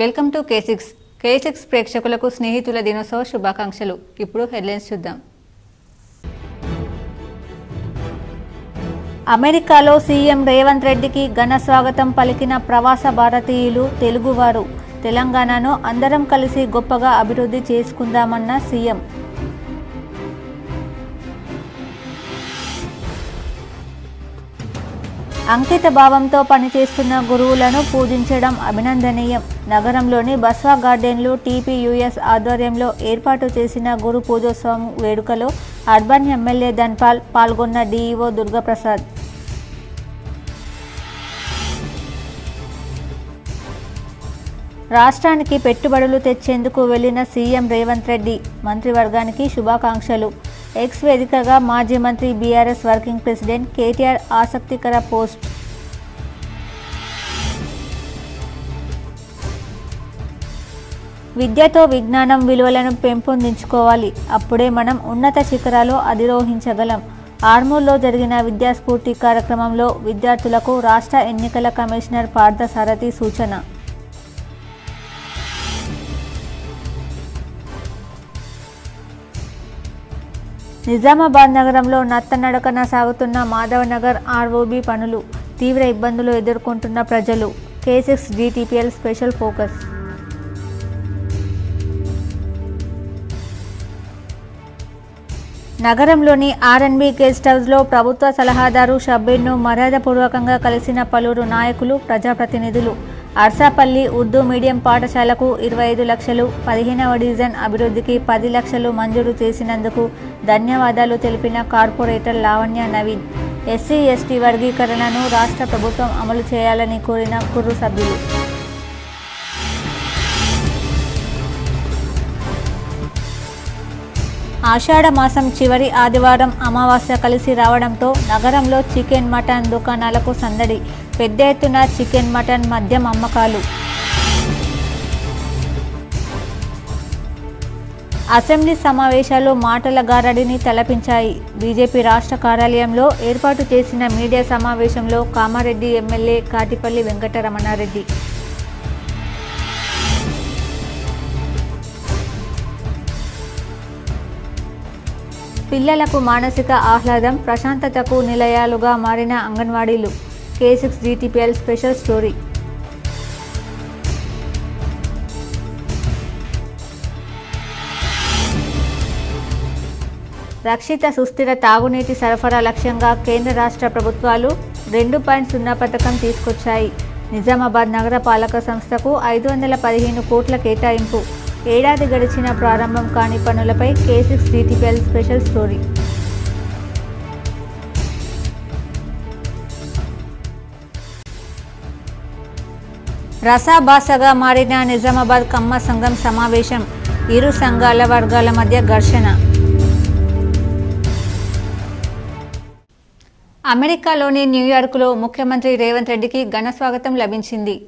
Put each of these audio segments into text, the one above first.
Welcome to K6 ప్రేక్షకులకు స్నేహితుల దినోత్సవ శుభాకాంక్షలు. ఇప్పుడు హెడ్లైన్స్ చూద్దాం. అమెరికాలో సీఎం రేవంత్ రెడ్డికి ఘన స్వాగతం పలికిన ప్రవాస భారతీయులు తెలుగువారు. తెలంగాణను అందరం కలిసి గొప్పగా అభివృద్ధి చేసుకుందామన్న సీఎం. అంకిత భావంతో పనిచేస్తున్న గురువులను పూజించడం అభినందనీయం. నగరంలోని బస్వా గార్డెన్లో TPUS ఆధ్వర్యంలో ఏర్పాటు చేసిన గురు పూజోత్సవం వేడుకలో అర్బన్ ఎమ్మెల్యే ధన్పాల్ పాల్గొన్న DEO దుర్గాప్రసాద్. రాష్ట్రానికి పెట్టుబడులు తెచ్చేందుకు వెళ్లిన సీఎం రేవంత్ రెడ్డి మంత్రివర్గానికి శుభాకాంక్షలు. ఎక్స్ వేదికగా మాజీ మంత్రి BRS వర్కింగ్ ప్రెసిడెంట్ KTR ఆసక్తికర పోస్ట్. విద్యతో విజ్ఞానం విలువలను పెంపొందించుకోవాలి. అప్పుడే మనం ఉన్నత శిఖరాలు అధిరోహించగలం. ఆర్మూర్లో జరిగిన విద్యాస్ఫూర్తి కార్యక్రమంలో విద్యార్థులకు రాష్ట్ర ఎన్నికల కమిషనర్ పార్థసారథి సూచన. నిజామాబాద్ నగరంలో నత్తనడకన సాగుతున్న మాధవనగర్ ROB పనులు. తీవ్ర ఇబ్బందులు ఎదుర్కొంటున్న ప్రజలు. K6 GTPL special focus. నగరంలోని R&B గెస్ట్ హౌస్లో ప్రభుత్వ సలహాదారు షబ్బీర్ను మర్యాదపూర్వకంగా కలిసిన పలువురు నాయకులు, ప్రజాప్రతినిధులు. అర్సాపల్లి ఉర్దూ మీడియం పాఠశాలకు 25 లక్షలు, 15వ డివిజన్ అభివృద్ధికి 10 లక్షలు మంజూరు చేసినందుకు ధన్యవాదాలు తెలిపిన కార్పొరేటర్ లావణ్య నవీన్. SC/ST వర్గీకరణను రాష్ట్ర ప్రభుత్వం అమలు చేయాలని కోరిన కుర్రు సభ్యులు. ఆషాఢ మాసం చివరి ఆదివారం అమావాస్య కలిసి రావడంతో నగరంలో చికెన్, మటన్ దుకాణాలకు సందడి. పెద్ద ఎత్తున చికెన్, మటన్, మద్యం అమ్మకాలు. అసెంబ్లీ సమావేశాలు మాటల గారడిని తలపించాయి. బీజేపీ రాష్ట్ర కార్యాలయంలో ఏర్పాటు చేసిన మీడియా సమావేశంలో కామారెడ్డి ఎమ్మెల్యే కాటిపల్లి వెంకటరమణారెడ్డి. పిల్లలకు మానసిక ఆహ్లాదం, ప్రశాంతతకు నిలయాలుగా మారిన అంగన్వాడీలు. K6 GTPL special story. రక్షిత సుస్థిర తాగునీటి సరఫరా లక్ష్యంగా కేంద్ర రాష్ట్ర ప్రభుత్వాలు 2.0 పథకం తీసుకొచ్చాయి. నిజామాబాద్ నగర పాలక సంస్థకు 515 కోట్ల కేటాయింపు. ఏడాది గడిచిన ప్రారంభం కాని పనులపై K6 GTPL స్పెషల్ స్టోరీ. రసాభాసగా మారిన నిజామాబాద్ కమ్మ సంఘం సమావేశం. ఇరు సంఘాల వర్గాల మధ్య ఘర్షణ. అమెరికాలోని న్యూయార్క్లో ముఖ్యమంత్రి రేవంత్ రెడ్డికి ఘన స్వాగతం లభించింది.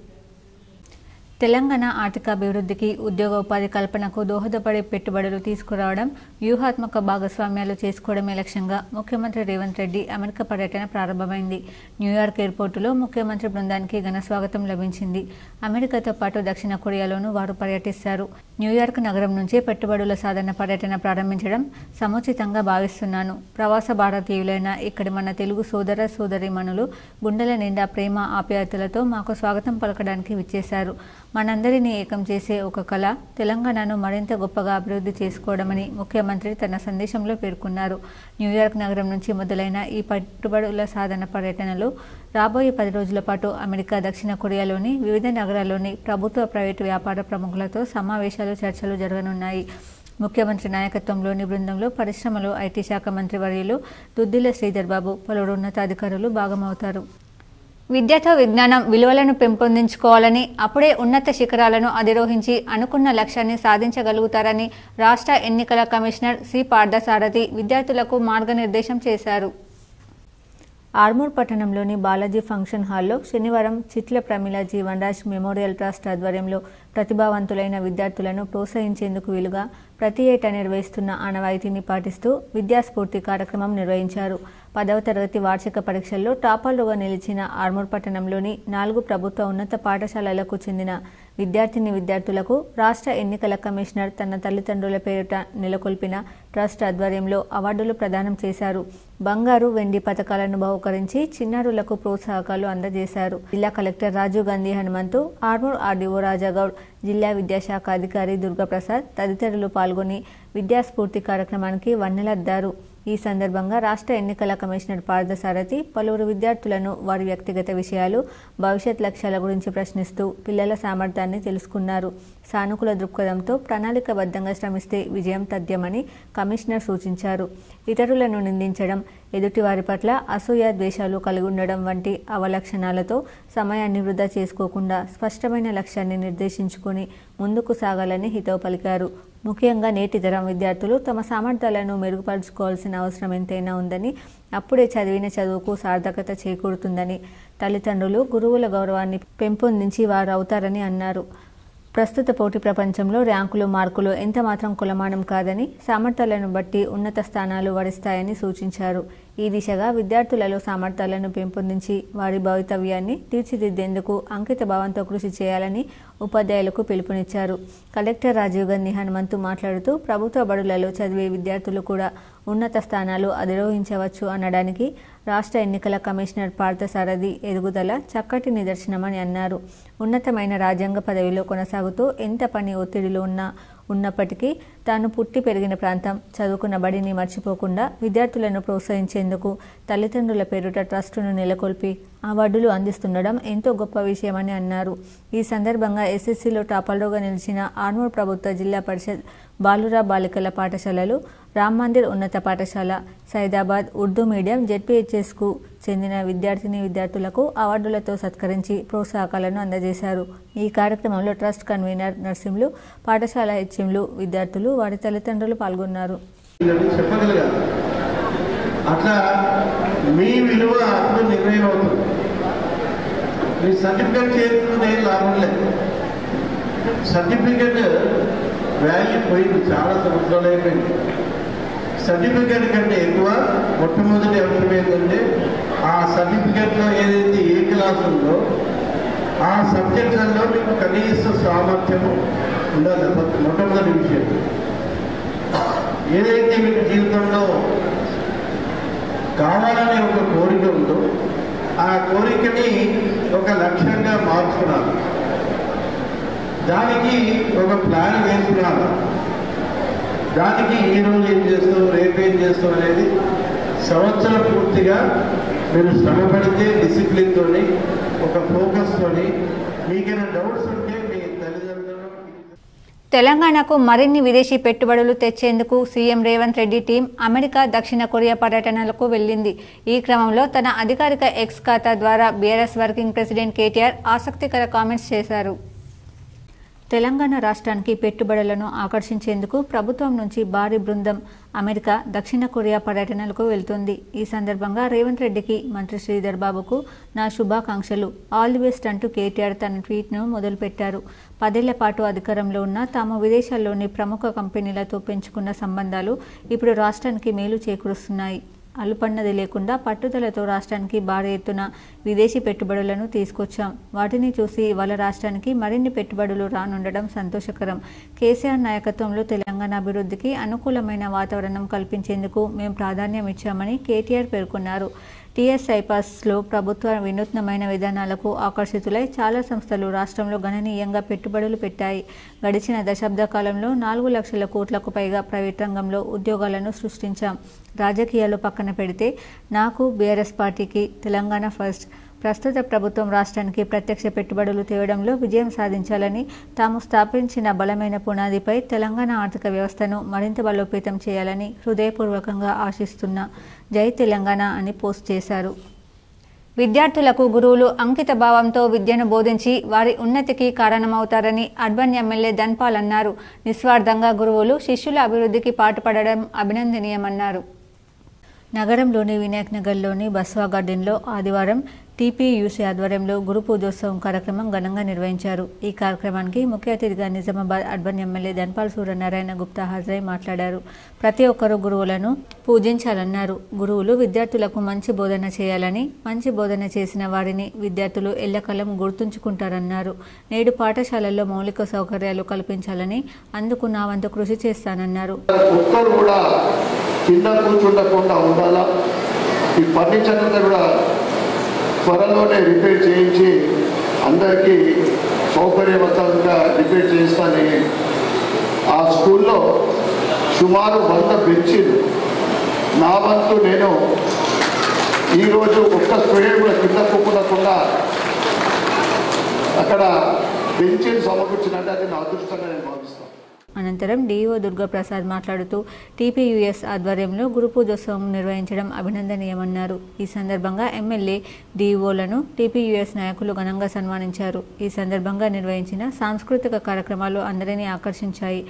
తెలంగాణ ఆర్థికాభివృద్ధికి, ఉద్యోగోపాధి కల్పనకు దోహదపడే పెట్టుబడులు తీసుకురావడం, వ్యూహాత్మక భాగస్వామ్యాలు చేసుకోవడమే లక్ష్యంగా ముఖ్యమంత్రి రేవంత్ రెడ్డి అమెరికా పర్యటన ప్రారంభమైంది. న్యూయార్క్ ఎయిర్పోర్టులో ముఖ్యమంత్రి బృందానికి ఘన స్వాగతం లభించింది. అమెరికాతో పాటు దక్షిణ కొరియాలోనూ వారు పర్యటిస్తారు. న్యూయార్క్ నగరం నుంచే పెట్టుబడుల సాధన పర్యటన ప్రారంభించడం సముచితంగా భావిస్తున్నాను. ప్రవాస భారతీయులైన ఇక్కడి మన తెలుగు సోదర సోదరీమణులు గుండెల నిండా ప్రేమ ఆప్యాయతలతో మాకు స్వాగతం పలకడానికి విచ్చేశారు. మనందరినీ ఏకం చేసే ఒక కళ తెలంగాణను మరింత గొప్పగా అభివృద్ధి చేసుకోవడమని ముఖ్యమంత్రి తన సందేశంలో పేర్కొన్నారు. న్యూయార్క్ నగరం నుంచి మొదలైన ఈ పెట్టుబడుల సాధన పర్యటనలో రాబోయే 10 రోజుల పాటు అమెరికా, దక్షిణ కొరియాలోని వివిధ నగరాల్లోని ప్రభుత్వ, ప్రైవేటు వ్యాపార ప్రముఖులతో సమావేశాలు, చర్చలు జరగనున్నాయి. ముఖ్యమంత్రి నాయకత్వంలోని బృందంలో పరిశ్రమలు, IT శాఖ మంత్రి వర్యులు దుద్దిల శ్రీధర్ బాబు, పలువురు ఉన్నతాధికారులు భాగమవుతారు. విద్యతో విజ్ఞానం విలువలను పెంపొందించుకోవాలని, అప్పుడే ఉన్నత శిఖరాలను అధిరోహించి అనుకున్న లక్ష్యాన్ని సాధించగలుగుతారని రాష్ట్ర ఎన్నికల కమిషనర్ పార్థసారథి విద్యార్థులకు మార్గనిర్దేశం చేశారు. ఆర్మూర్ పట్టణంలోని బాలాజీ ఫంక్షన్ హాల్లో శనివారం చిట్ల ప్రమిళ జీవన్రాజ్ మెమోరియల్ ట్రస్ట్ ఆధ్వర్యంలో ప్రతిభావంతులైన విద్యార్థులను ప్రోత్సహించేందుకు వీలుగా ప్రతి ఏటా నిర్వహిస్తున్న ఆనవాయితీని పాటిస్తూ విద్యాస్ఫూర్తి కార్యక్రమం నిర్వహించారు. 10వ తరగతి వార్షిక పరీక్షల్లో టాపర్లుగా నిలిచిన ఆర్మూర్ పట్టణంలోని 4 ప్రభుత్వ ఉన్నత పాఠశాలలకు చెందిన విద్యార్థులకు రాష్ట్ర ఎన్నికల కమిషనర్ తన తల్లిదండ్రుల పేరిట నెలకొల్పిన ట్రస్ట్ ఆధ్వర్యంలో అవార్డులు ప్రదానం చేశారు. బంగారు, వెండి పతకాలను బహుకరించి చిన్నారులకు ప్రోత్సాహకాలు అందజేశారు. జిల్లా కలెక్టర్ రాజీవ్ గాంధీ హనుమంతు, ఆర్మూర్ ఆర్డీఓ రాజాగౌడ్, జిల్లా విద్యాశాఖ అధికారి దుర్గాప్రసాద్ తదితరులు పాల్గొని విద్యాస్ఫూర్తి కార్యక్రమానికి వన్నెలద్దారు. ఈ సందర్భంగా రాష్ట్ర ఎన్నికల కమిషనర్ పార్థసారథి పలువురు విద్యార్థులను వారి వ్యక్తిగత విషయాలు, భవిష్యత్ లక్ష్యాల గురించి ప్రశ్నిస్తూ పిల్లల సామర్థ్యాన్ని తెలుసుకున్నారు. సానుకూల దృక్పథంతో ప్రణాళికాబద్ధంగా శ్రమిస్తే విజయం తథ్యమని కమిషనర్ సూచించారు. ఇతరులను నిందించడం, ఎదుటివారి పట్ల అసూయ, ద్వేషాలు కలిగి ఉండడం వంటి అవలక్షణాలతో సమయాన్ని వృధా చేసుకోకుండా స్పష్టమైన లక్ష్యాన్ని నిర్దేశించుకొని ముందుకు సాగాలని హితవు పలికారు. ముఖ్యంగా నేటి తరం విద్యార్థులు తమ సామర్థ్యాలను మెరుగుపరుచుకోవాల్సిన అవసరం ఎంతైనా ఉందని, అప్పుడే చదివిన చదువుకు సార్థకత చేకూరుతుందని, తల్లిదండ్రులు, గురువుల గౌరవాన్ని పెంపొందించి వారు అవుతారని అన్నారు. ప్రస్తుత పోటీ ప్రపంచంలో ర్యాంకులు, మార్కులు ఎంతమాత్రం కొలమానం కాదని, సామర్థ్యాలను బట్టి ఉన్నత స్థానాలు వరిస్తాయని సూచించారు. ఈ దిశగా విద్యార్థులలో సామర్థ్యాలను పెంపొందించి వారి భవితవ్యాన్ని తీర్చిదిద్దేందుకు అంకిత భావంతో కృషి చేయాలని ఉపాధ్యాయులకు పిలుపునిచ్చారు. కలెక్టర్ రాజీవ్ గాంధీ హనుమంతు మాట్లాడుతూ ప్రభుత్వ బడులలో చదివే విద్యార్థులు కూడా ఉన్నత స్థానాలు అధిరోహించవచ్చు అనడానికి రాష్ట్ర ఎన్నికల కమిషనర్ పార్థసారథి ఎదుగుదల చక్కటి నిదర్శనమని అన్నారు. ఉన్నతమైన రాజ్యాంగ పదవిలో కొనసాగుతూ ఎంత పని ఒత్తిడిలో ఉన్నప్పటికీ తాను పుట్టి పెరిగిన ప్రాంతం, చదువుకున్న బడిని మర్చిపోకుండా విద్యార్థులను ప్రోత్సహించేందుకు తల్లిదండ్రుల పేరిట ట్రస్టును నెలకొల్పి అవార్డులు అందిస్తుండడం ఎంతో గొప్ప విషయమని అన్నారు. ఈ సందర్భంగా ఎస్ఎస్సీలో టాపర్లుగా నిలిచిన ఆర్మూర్ ప్రభుత్వ జిల్లా పరిషత్ బాలుర బాలికల పాఠశాలలు, రామ్ మందిర్ ఉన్నత పాఠశాల, సైదాబాద్ ఉర్దూ మీడియం జెడ్పీహెచ్ఎస్కు చెందిన విద్యార్థులకు అవార్డులతో సత్కరించి ప్రోత్సాహకాలను అందజేశారు. ఈ కార్యక్రమంలో ట్రస్ట్ కన్వీనర్ నర్సింలు, పాఠశాల హెచ్ఎంలు, విద్యార్థులు, వారి తల్లిదండ్రులు పాల్గొన్నారు. అట్లా మీ విలువ అప్పుడు నిర్ణయం అవుతుంది. మీ సర్టిఫికేట్ చేరుకునే లాభం లేదు. సర్టిఫికేట్ వాల్యూ పోయింది, చాలా సంవత్సరాలు అయిపోయింది. సర్టిఫికేట్ కంటే ఎక్కువ మొట్టమొదటి అంశం ఏంటంటే ఆ సర్టిఫికేట్లో ఏదైతే ఏ క్లాస్ ఉందో ఆ సబ్జెక్ట్లలో మీకు కనీస సామర్థ్యము ఉండాలి. మొట్టమొదటి విషయం. ఏదైతే మీకు జీవితంలో కావాలనే ఒక కోరిక ఉందో ఆ కోరికని ఒక లక్ష్యంగా మార్చుకున్నారు. దానికి ఒక ప్లాన్ వేసుకున్నారు. దానికి ఈరోజు ఏం చేస్తాం, రేపేం చేస్తాం అనేది సంవత్సరం పూర్తిగా మీరు శ్రమపడితే డిసిప్లిన్తో, ఒక ఫోకస్తో, మీకైనా డౌట్స్ ఉంటే మీ తల్లిదండ్రులు. తెలంగాణకు మరిన్ని విదేశీ పెట్టుబడులు తెచ్చేందుకు CM Revanth Reddy team America, దక్షిణ కొరియా పర్యటనలకు వెళ్లింది. ఈ క్రమంలో తన అధికారిక ఎక్స్ ఖాతా ద్వారా బీఆర్ఎస్ వర్కింగ్ ప్రెసిడెంట్ కేటీఆర్ ఆసక్తికర కామెంట్స్ చేశారు. తెలంగాణ రాష్ట్రానికి పెట్టుబడులను ఆకర్షించేందుకు ప్రభుత్వం నుంచి భారీ బృందం అమెరికా, దక్షిణ కొరియా పర్యటనలకు వెళ్తుంది. ఈ సందర్భంగా రేవంత్ రెడ్డికి, మంత్రి శ్రీధర్ బాబుకు నా శుభాకాంక్షలు, ఆల్ ది బెస్ట్ అంటూ కేటీఆర్ తన ట్వీట్ను మొదలుపెట్టారు. 10 ఏళ్ల పాటు అధికారంలో ఉన్న తాము విదేశాల్లోని ప్రముఖ కంపెనీలతో పెంచుకున్న సంబంధాలు ఇప్పుడు రాష్ట్రానికి మేలు చేకూరుస్తున్నాయి. అలుపన్నది లేకుండా పట్టుదలతో రాష్ట్రానికి భారీ ఎత్తున విదేశీ పెట్టుబడులను తీసుకొచ్చాం. వాటిని చూసి ఇవాళ రాష్ట్రానికి మరిన్ని పెట్టుబడులు రానుండడం సంతోషకరం. కేసీఆర్ నాయకత్వంలో తెలంగాణ అభివృద్ధికి అనుకూలమైన వాతావరణం కల్పించేందుకు మేము ప్రాధాన్యం ఇచ్చామని కేటీఆర్ పేర్కొన్నారు. టీఎస్ఐపాస్లో ప్రభుత్వ వినూత్నమైన విధానాలకు ఆకర్షితులై చాలా సంస్థలు రాష్ట్రంలో గణనీయంగా పెట్టుబడులు పెట్టాయి. గడిచిన దశాబ్ద కాలంలో 4 లక్షల కోట్లకు పైగా ప్రైవేట్ రంగంలో ఉద్యోగాలను సృష్టించాం. రాజకీయాలు పక్కన పెడితే నాకు, బీఆర్ఎస్ పార్టీకి తెలంగాణ ఫస్ట్. ప్రస్తుత ప్రభుత్వం రాష్ట్రానికి ప్రత్యక్ష పెట్టుబడులు తేవడంలో విజయం సాధించాలని, తాము స్థాపించిన బలమైన పునాదిపై తెలంగాణ ఆర్థిక వ్యవస్థను మరింత బలోపేతం చేయాలని హృదయపూర్వకంగా ఆశిస్తున్నా. జై తెలంగాణ అని పోస్ట్ చేశారు. విద్యార్థులకు గురువులు అంకిత భావంతో విద్యను బోధించి వారి ఉన్నతికి కారణమవుతారని అర్బన్ ఎమ్మెల్యే ధన్పాల్ అన్నారు. నిస్వార్థంగా గురువులు శిష్యుల అభివృద్ధికి పాటుపడడం అభినందనీయమన్నారు. నగరంలోని వినాయక్ నగర్లోని బస్వా గార్డెన్లో ఆదివారం టీపీయూసీ ఆధ్వర్యంలో గురు పూజోత్సవం కార్యక్రమం ఘనంగా నిర్వహించారు. ఈ కార్యక్రమానికి ముఖ్య అతిథిగా నిజామాబాద్ అర్బన్ ఎమ్మెల్యే ధన్పాల్ సూర్యనారాయణ గుప్తా హాజరై మాట్లాడారు. ప్రతి ఒక్కరూ గురువులను పూజించాలన్నారు. గురువులు విద్యార్థులకు మంచి బోధన చేయాలని, మంచి బోధన చేసిన వారిని విద్యార్థులు ఎల్లకాలం గుర్తుంచుకుంటారన్నారు. నేడు పాఠశాలల్లో మౌలిక సౌకర్యాలు కల్పించాలని, అందుకు నా వంతు కృషి చేస్తానన్నారు. త్వరలోనే రిపేర్ చేయించి అందరికీ సౌకర్యవంతంగా రిపేర్ చేస్తానని ఆ స్కూల్లో సుమారు 100 బెంచీలు నా వంతు నేను ఈరోజు ఒక్క స్టూడెంట్ కూడా కింద కూకుండా అక్కడ బెంచీలు సమకూర్చినట్టు అది నా అదృష్టంగా నేను భావిస్తాను. అనంతరం డిఓ దుర్గాప్రసాద్ మాట్లాడుతూ టీపీయూఎస్ ఆధ్వర్యంలో గురు పూజోత్సవం నిర్వహించడం అభినందనీయమన్నారు. ఈ సందర్భంగా ఎమ్మెల్యే డిఓలను టీపీయూఎస్ నాయకులు ఘనంగా సన్మానించారు. ఈ సందర్భంగా నిర్వహించిన సాంస్కృతిక కార్యక్రమాలు అందరినీ ఆకర్షించాయి.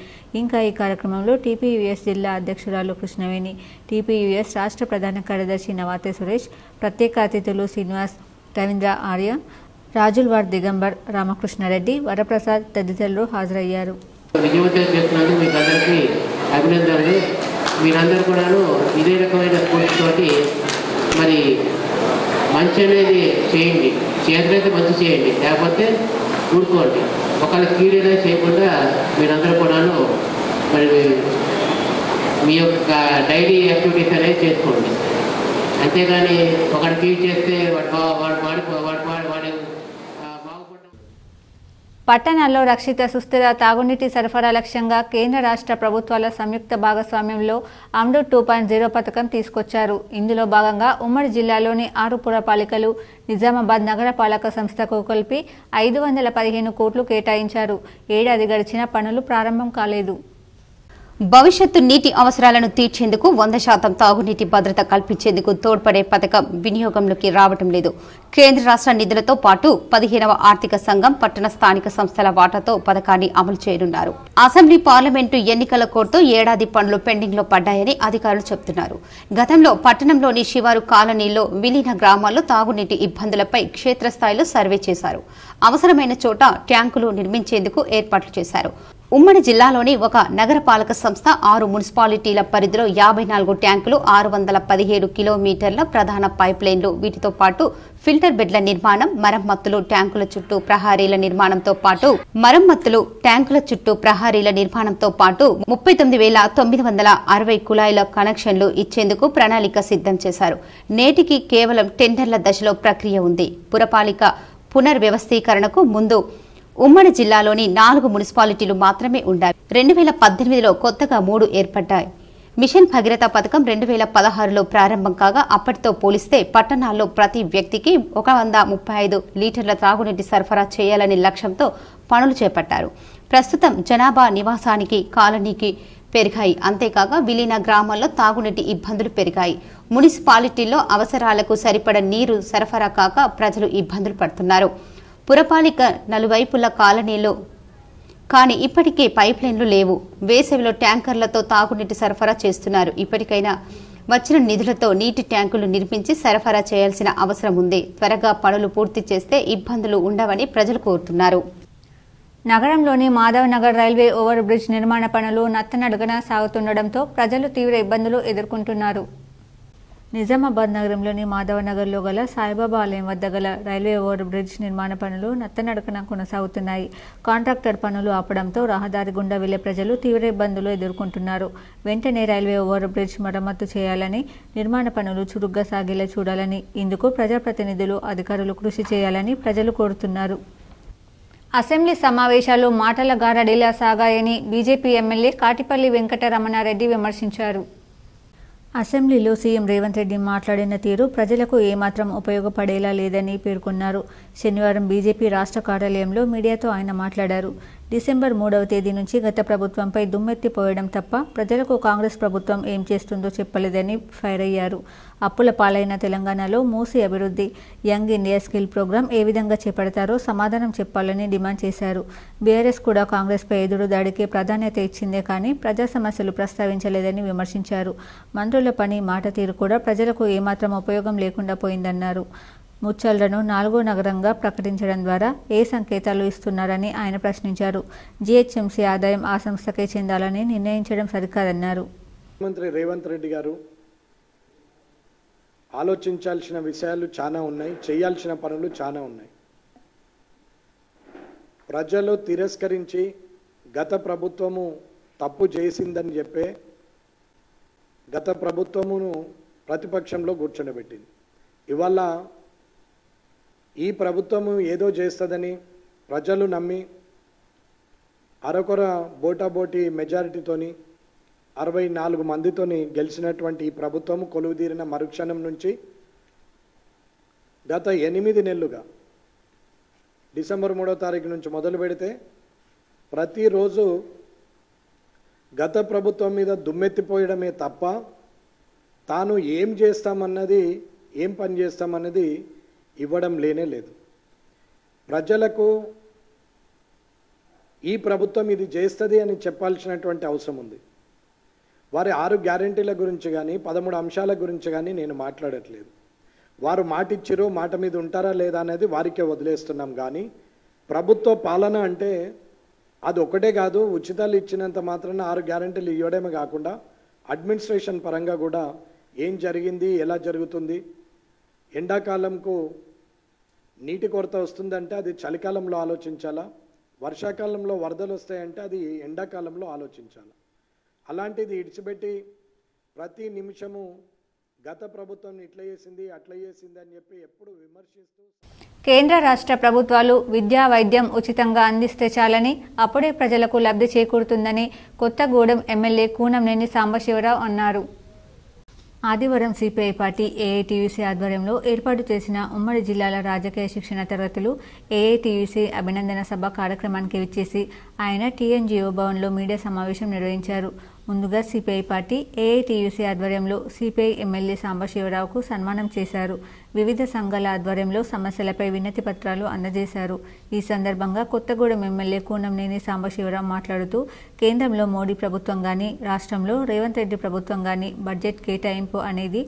ఇంకా ఈ కార్యక్రమంలో టీపీయూఎస్ జిల్లా అధ్యక్షురాలు కృష్ణవేణి, టీపీయూఎస్ రాష్ట్ర ప్రధాన కార్యదర్శి నవాతే సురేష్, ప్రత్యేక అతిథులు శ్రీనివాస్, రవీంద్ర ఆర్య, రాజుల్వార్ దిగంబర్, రామకృష్ణారెడ్డి, వరప్రసాద్ తదితరులు హాజరయ్యారు. విజయవంతం చేస్తున్నందుకు మీకు అందరికీ అభినందనలు. మీరందరూ కూడాను ఇదే రకమైన స్ఫూర్తితోటి మరి మంచి అనేది చేయండి. చేతులైతే మంచి చేయండి, లేకపోతే ఊరుకోండి. ఒకళ్ళ కీడేదో చేయకుండా మీరందరూ కూడాను మరి మీ యొక్క డైలీ యాక్టివిటీస్ అనేది చేసుకోండి. అంతేగాని ఒకటి కీడ్ చేస్తే వాడి పట్టణాల్లో రక్షిత సుస్థిర తాగునీటి సరఫరా లక్ష్యంగా కేంద్ర రాష్ట్ర ప్రభుత్వాల సంయుక్త భాగస్వామ్యంలో అమృత్ 2.0 పథకం తీసుకొచ్చారు. ఇందులో భాగంగా ఉమ్మడి జిల్లాలోని 6 పురపాలికలు, నిజామాబాద్ నగరపాలక సంస్థకు కలిపి 515 కోట్లు కేటాయించారు. ఏడాది గడిచిన పనులు ప్రారంభం కాలేదు. భవిష్యత్తు నీటి అవసరాలను తీర్చేందుకు 100% తాగునీటి భద్రత కల్పించేందుకు తోడ్పడే పథకం వినియోగంలోకి రావడం లేదు. కేంద్ర రాష్ట్ర నిధులతో పాటు 15వ ఆర్థిక సంఘం, పట్టణ స్థానిక సంస్థల వాటాతో పథకాన్ని అమలు చేయనున్నారు. అసెంబ్లీ, పార్లమెంటు ఎన్నికల కోర్టు ఏడాది పనులు పెండింగ్ లో పడ్డాయని అధికారులు చెబుతున్నారు. గతంలో పట్టణంలోని శివారు కాలనీల్లో విలీన గ్రామాల్లో తాగునీటి ఇబ్బందులపై క్షేత్రస్థాయిలో సర్వే చేశారు. అవసరమైన చోట ట్యాంకులు నిర్మించేందుకు ఏర్పాట్లు చేశారు. ఉమ్మడి జిల్లాలోని ఒక నగరపాలక సంస్థ 6 మున్సిపాలిటీల పరిధిలో 54 ట్యాంకులు, 617 కిలోమీటర్ల ప్రధాన పైప్ లైన్లు, వీటితో పాటు ఫిల్టర్ బెడ్ల నిర్మాణం, మరమ్మతులు, ట్యాంకుల చుట్టూ ప్రహారీల నిర్మాణంతో పాటు 39,960 కుళాయిల కనెక్షన్లు ఇచ్చేందుకు ప్రణాళిక సిద్ధం చేశారు. నేటికి కేవలం టెండర్ల దశలో ప్రక్రియ ఉంది. పురపాలిక పునర్వ్యవస్థీకరణకు ముందు ఉమ్మడి జిల్లాలోని 4 మున్సిపాలిటీలు మాత్రమే ఉండాలి. 2018లో కొత్తగా 3 ఏర్పడ్డాయి. మిషన్ భగీరథ పథకం 2016లో ప్రారంభం కాగా అప్పటితో పోలిస్తే పట్టణాల్లో ప్రతి వ్యక్తికి 135 లీటర్ల త్రాగునీటి సరఫరా చేయాలనే లక్ష్యంతో పనులు చేపట్టారు. ప్రస్తుతం జనాభా నివాసానికి, కాలనీకి పెరిగాయి. అంతేకాక విలీన గ్రామాల్లో తాగునీటి ఇబ్బందులు పెరిగాయి. మున్సిపాలిటీల్లో అవసరాలకు సరిపడ నీరు సరఫరా కాక ప్రజలు ఇబ్బందులు పడుతున్నారు. పురపాలిక నలువైపుల కాలనీలో కానీ ఇప్పటికే పైప్ లైన్లు లేవు. వేసవిలో ట్యాంకర్లతో తాగునీటి సరఫరా చేస్తున్నారు. ఇప్పటికైనా వచ్చిన నిధులతో నీటి ట్యాంకులు నిర్మించి సరఫరా చేయాల్సిన అవసరం ఉంది. త్వరగా పనులు పూర్తి చేస్తే ఇబ్బందులు ఉండవని ప్రజలు కోరుతున్నారు. నగరంలోని Madhav Nagar railway over bridge నిర్మాణ పనులు నత్తనడకన సాగుతుండటంతో ప్రజలు తీవ్ర ఇబ్బందులు ఎదుర్కొంటున్నారు. నిజామాబాద్ నగరంలోని మాధవనగర్లో గల సాయిబాబా ఆలయం వద్ద గల రైల్వే ఓవర్ బ్రిడ్జ్ నిర్మాణ పనులు నత్తనడకన కొనసాగుతున్నాయి. కాంట్రాక్టర్ పనులు ఆపడంతో రహదారి గుండా వెళ్లే ప్రజలు తీవ్ర ఇబ్బందులు ఎదుర్కొంటున్నారు. వెంటనే రైల్వే ఓవర్ బ్రిడ్జ్ మరమ్మతు చేయాలని, నిర్మాణ పనులు చురుగ్గా సాగేలా చూడాలని, ఇందుకు ప్రజాప్రతినిధులు, అధికారులు కృషి చేయాలని ప్రజలు కోరుతున్నారు. అసెంబ్లీ సమావేశాలు మాటల గారడీలా సాగాయని బీజేపీ ఎమ్మెల్యే కాటిపల్లి వెంకటరమణారెడ్డి విమర్శించారు. అసెంబ్లీలో సీఎం రేవంత్ రెడ్డి మాట్లాడిన తీరు ప్రజలకు ఏమాత్రం ఉపయోగపడేలా లేదని పేర్కొన్నారు. శనివారం బీజేపీ రాష్ట్ర కార్యాలయంలో మీడియాతో ఆయన మాట్లాడారు. డిసెంబర్ 3వ తేదీ నుంచి గత ప్రభుత్వంపై దుమ్మెత్తిపోయడం తప్ప ప్రజలకు కాంగ్రెస్ ప్రభుత్వం ఏం చేస్తుందో చెప్పలేదని ఫైర్ అయ్యారు. అప్పుల పాలైన తెలంగాణలో మూసి అభివృద్ధి, యంగ్ ఇండియా స్కిల్ ప్రోగ్రాం ఏ విధంగా చేపడతారో సమాధానం చెప్పాలని డిమాండ్ చేశారు. బీఆర్ఎస్ కూడా కాంగ్రెస్పై ఎదురుదాడికే ప్రాధాన్యత ఇచ్చిందే కానీ ప్రజా సమస్యలు ప్రస్తావించలేదని విమర్శించారు. మంత్రుల పని, మాట తీరు కూడా ప్రజలకు ఏమాత్రం ఉపయోగం లేకుండా పోయిందన్నారు. ముచ్చళ్లను 4వ నగరంగా ప్రకటించడం ద్వారా ఏ సంకేతాలు ఇస్తున్నారని ఆయన ప్రశ్నించారు. జీహెచ్ఎంసీ ఆదాయం ఆ సంస్థకే చెందాలని నిర్ణయించడం సరికాదన్నారు. ముఖ్యమంత్రి రేవంత్ రెడ్డి గారు ఆలోచించాల్సిన విషయాలు చాలా ఉన్నాయి, చేయాల్సిన పనులు చాలా ఉన్నాయి. ప్రజలు తిరస్కరించి గత ప్రభుత్వము తప్పు చేసిందని చెప్పే గత ప్రభుత్వమును ప్రతిపక్షంలో కూర్చోబెట్టింది. ఇవాళ ఈ ప్రభుత్వము ఏదో చేస్తుందని ప్రజలు నమ్మి అరకొర బోటాబోటీ మెజారిటీతోని 64 మందితోని గెలిచినటువంటి ఈ ప్రభుత్వము కొలువుదీరిన మరుక్షణం నుంచి గత 8 నెలలుగా డిసెంబర్ 3వ తారీఖు నుంచి మొదలు పెడితే ప్రతిరోజు గత ప్రభుత్వం మీద దుమ్మెత్తిపోయడమే తప్ప తాను ఏం చేస్తామన్నది, ఏం పని చేస్తామన్నది ఇవ్వడం లేనే లేదు. ప్రజలకు ఈ ప్రభుత్వం ఇది చేస్తుంది అని చెప్పాల్సినటువంటి అవసరం ఉంది. వారి 6 గ్యారెంటీల గురించి కానీ 13 అంశాల గురించి కానీ నేను మాట్లాడట్లేదు. వారు మాట ఇచ్చిరో మాట మీద ఉంటారా లేదా అనేది వారికే వదిలేస్తున్నాం. కానీ ప్రభుత్వ పాలన అంటే అది ఒకటే కాదు, ఉచితాలు ఇచ్చినంత మాత్రాన 6 గ్యారెంటీలు ఇవ్వడమే కాకుండా అడ్మినిస్ట్రేషన్ పరంగా కూడా ఏం జరిగింది, ఎలా జరుగుతుంది, ఎండాకాలంకు నీటి కొరత వస్తుందంటే అది చలికాలంలో ఆలోచించాలా, వర్షాకాలంలో వరదలు వస్తాయంటే అది ఎండాకాలంలో ఆలోచించాలా. అలాంటిది ఇడిచిపెట్టి ప్రతి నిమిషము గత ప్రభుత్వం ఇట్లా చేసింది అట్లా చేసింది అని చెప్పి ఎప్పుడు విమర్శిస్తూ కేంద్ర రాష్ట్ర ప్రభుత్వాలు విద్యా వైద్యం ఉచితంగా అందిస్తే చాలని, అప్పుడే ప్రజలకు లబ్ధి చేకూరుతుందని కొత్తగూడెం ఎమ్మెల్యే కూనంనేని సాంబశివరావు అన్నారు. ఆదివారం సిపిఐ పార్టీ ఏఐటీయూసీ ఆధ్వర్యంలో ఏర్పాటు చేసిన ఉమ్మడి జిల్లాల రాజకీయ శిక్షణ తరగతులు ఏఐటీయూసీ అభినందన సభ కార్యక్రమానికి విచ్చేసి ఆయన టీఎన్జిఓ భవన్లో మీడియా సమావేశం నిర్వహించారు. ముందుగా సిపిఐ పార్టీ ఏఐటీయూసీ ఆధ్వర్యంలో సిపిఐ ఎమ్మెల్యే సాంబశివరావుకు సన్మానం చేశారు. వివిధ సంఘాల ఆధ్వర్యంలో సమస్యలపై వినతి పత్రాలు అందజేశారు. ఈ సందర్భంగా కొత్తగూడెం ఎమ్మెల్యే కూనంనేని సాంబశివరావు మాట్లాడుతూ, కేంద్రంలో మోడీ ప్రభుత్వం కానీ రాష్ట్రంలో రేవంత్ రెడ్డి ప్రభుత్వం కానీ బడ్జెట్ కేటాయింపు అనేది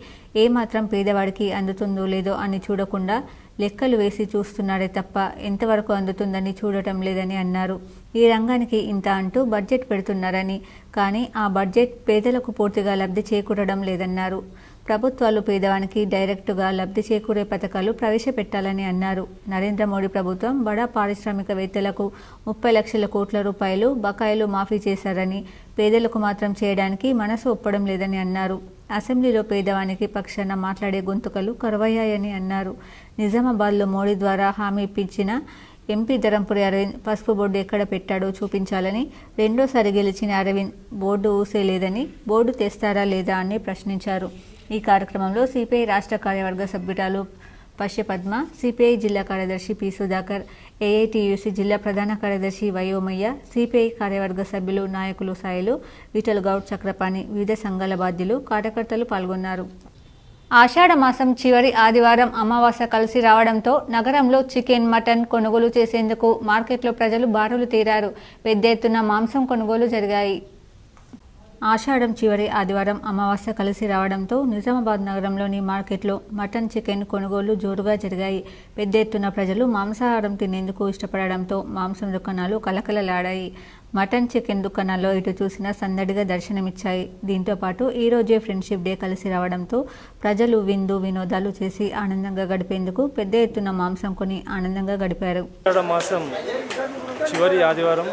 ఏమాత్రం పేదవాడికి అందుతుందో లేదో అని చూడకుండా లెక్కలు వేసి చూస్తున్నారే తప్ప ఎంతవరకు అందుతుందని చూడటం లేదని అన్నారు. ఈ రంగానికి ఇంత అంటూ బడ్జెట్ పెడుతున్నారని, కానీ ఆ బడ్జెట్ పేదలకు పూర్తిగా లబ్ధి చేకూరడం లేదన్నారు. ప్రభుత్వాలు పేదవానికి డైరెక్టుగా లబ్ధి చేకూరే పథకాలు ప్రవేశపెట్టాలని అన్నారు. నరేంద్ర మోడీ ప్రభుత్వం బడా పారిశ్రామికవేత్తలకు 30 లక్షల కోట్ల రూపాయలు బకాయిలు మాఫీ చేశారని, పేదలకు మాత్రం చేయడానికి మనసు ఒప్పడం లేదని అన్నారు. అసెంబ్లీలో పేదవానికి పక్షాన మాట్లాడే గొంతుకలు కరువయ్యాయని అన్నారు. నిజామాబాద్లో మోడీ ద్వారా హామీ ఇప్పించిన ఎంపీ ధరంపురి అరవింద్ పసుపు బోర్డు ఎక్కడ పెట్టాడో చూపించాలని, రెండోసారి గెలిచిన అరవింద్ బోర్డు ఊసేలేదని, బోర్డు తెస్తారా లేదా అని ప్రశ్నించారు. ఈ కార్యక్రమంలో సిపిఐ రాష్ట్ర కార్యవర్గ సభ్యురాలు పశ్యపద్మ, సిపిఐ జిల్లా కార్యదర్శి పి సుధాకర్, ఏఐటీయూసీ జిల్లా ప్రధాన కార్యదర్శి వయోమయ్య, సిపిఐ కార్యవర్గ సభ్యులు నాయకులు సాయిలు, విఠల్ గౌడ్, చక్రపాణి, వివిధ సంఘాల బాధ్యులు, కార్యకర్తలు పాల్గొన్నారు. ఆషాఢ మాసం చివరి ఆదివారం అమావాస్య కలిసి రావడంతో నగరంలో చికెన్, మటన్ కొనుగోలు చేసేందుకు మార్కెట్లో ప్రజలు బారులు తీరారు. పెద్ద ఎత్తున మాంసం కొనుగోలు జరిగాయి. ఆషాఢం చివరి ఆదివారం అమావాస్య కలిసి రావడంతో నిజామాబాద్ నగరంలోని మార్కెట్లో మటన్, చికెన్ కొనుగోలు జోరుగా జరిగాయి. పెద్ద ఎత్తున ప్రజలు మాంసాహారం తినేందుకు ఇష్టపడడంతో మాంసం దుకాణాలు కలకలలాడాయి. మటన్, చికెన్ దుకాణాల్లో ఇటు చూసినా సందడిగా దర్శనమిచ్చాయి. దీంతో పాటు ఈ రోజే ఫ్రెండ్షిప్ డే కలిసి రావడంతో ప్రజలు విందు వినోదాలు చేసి ఆనందంగా గడిపేందుకు పెద్ద ఎత్తున మాంసం కొని ఆనందంగా గడిపారు. మాసం చివరి ఆదివారం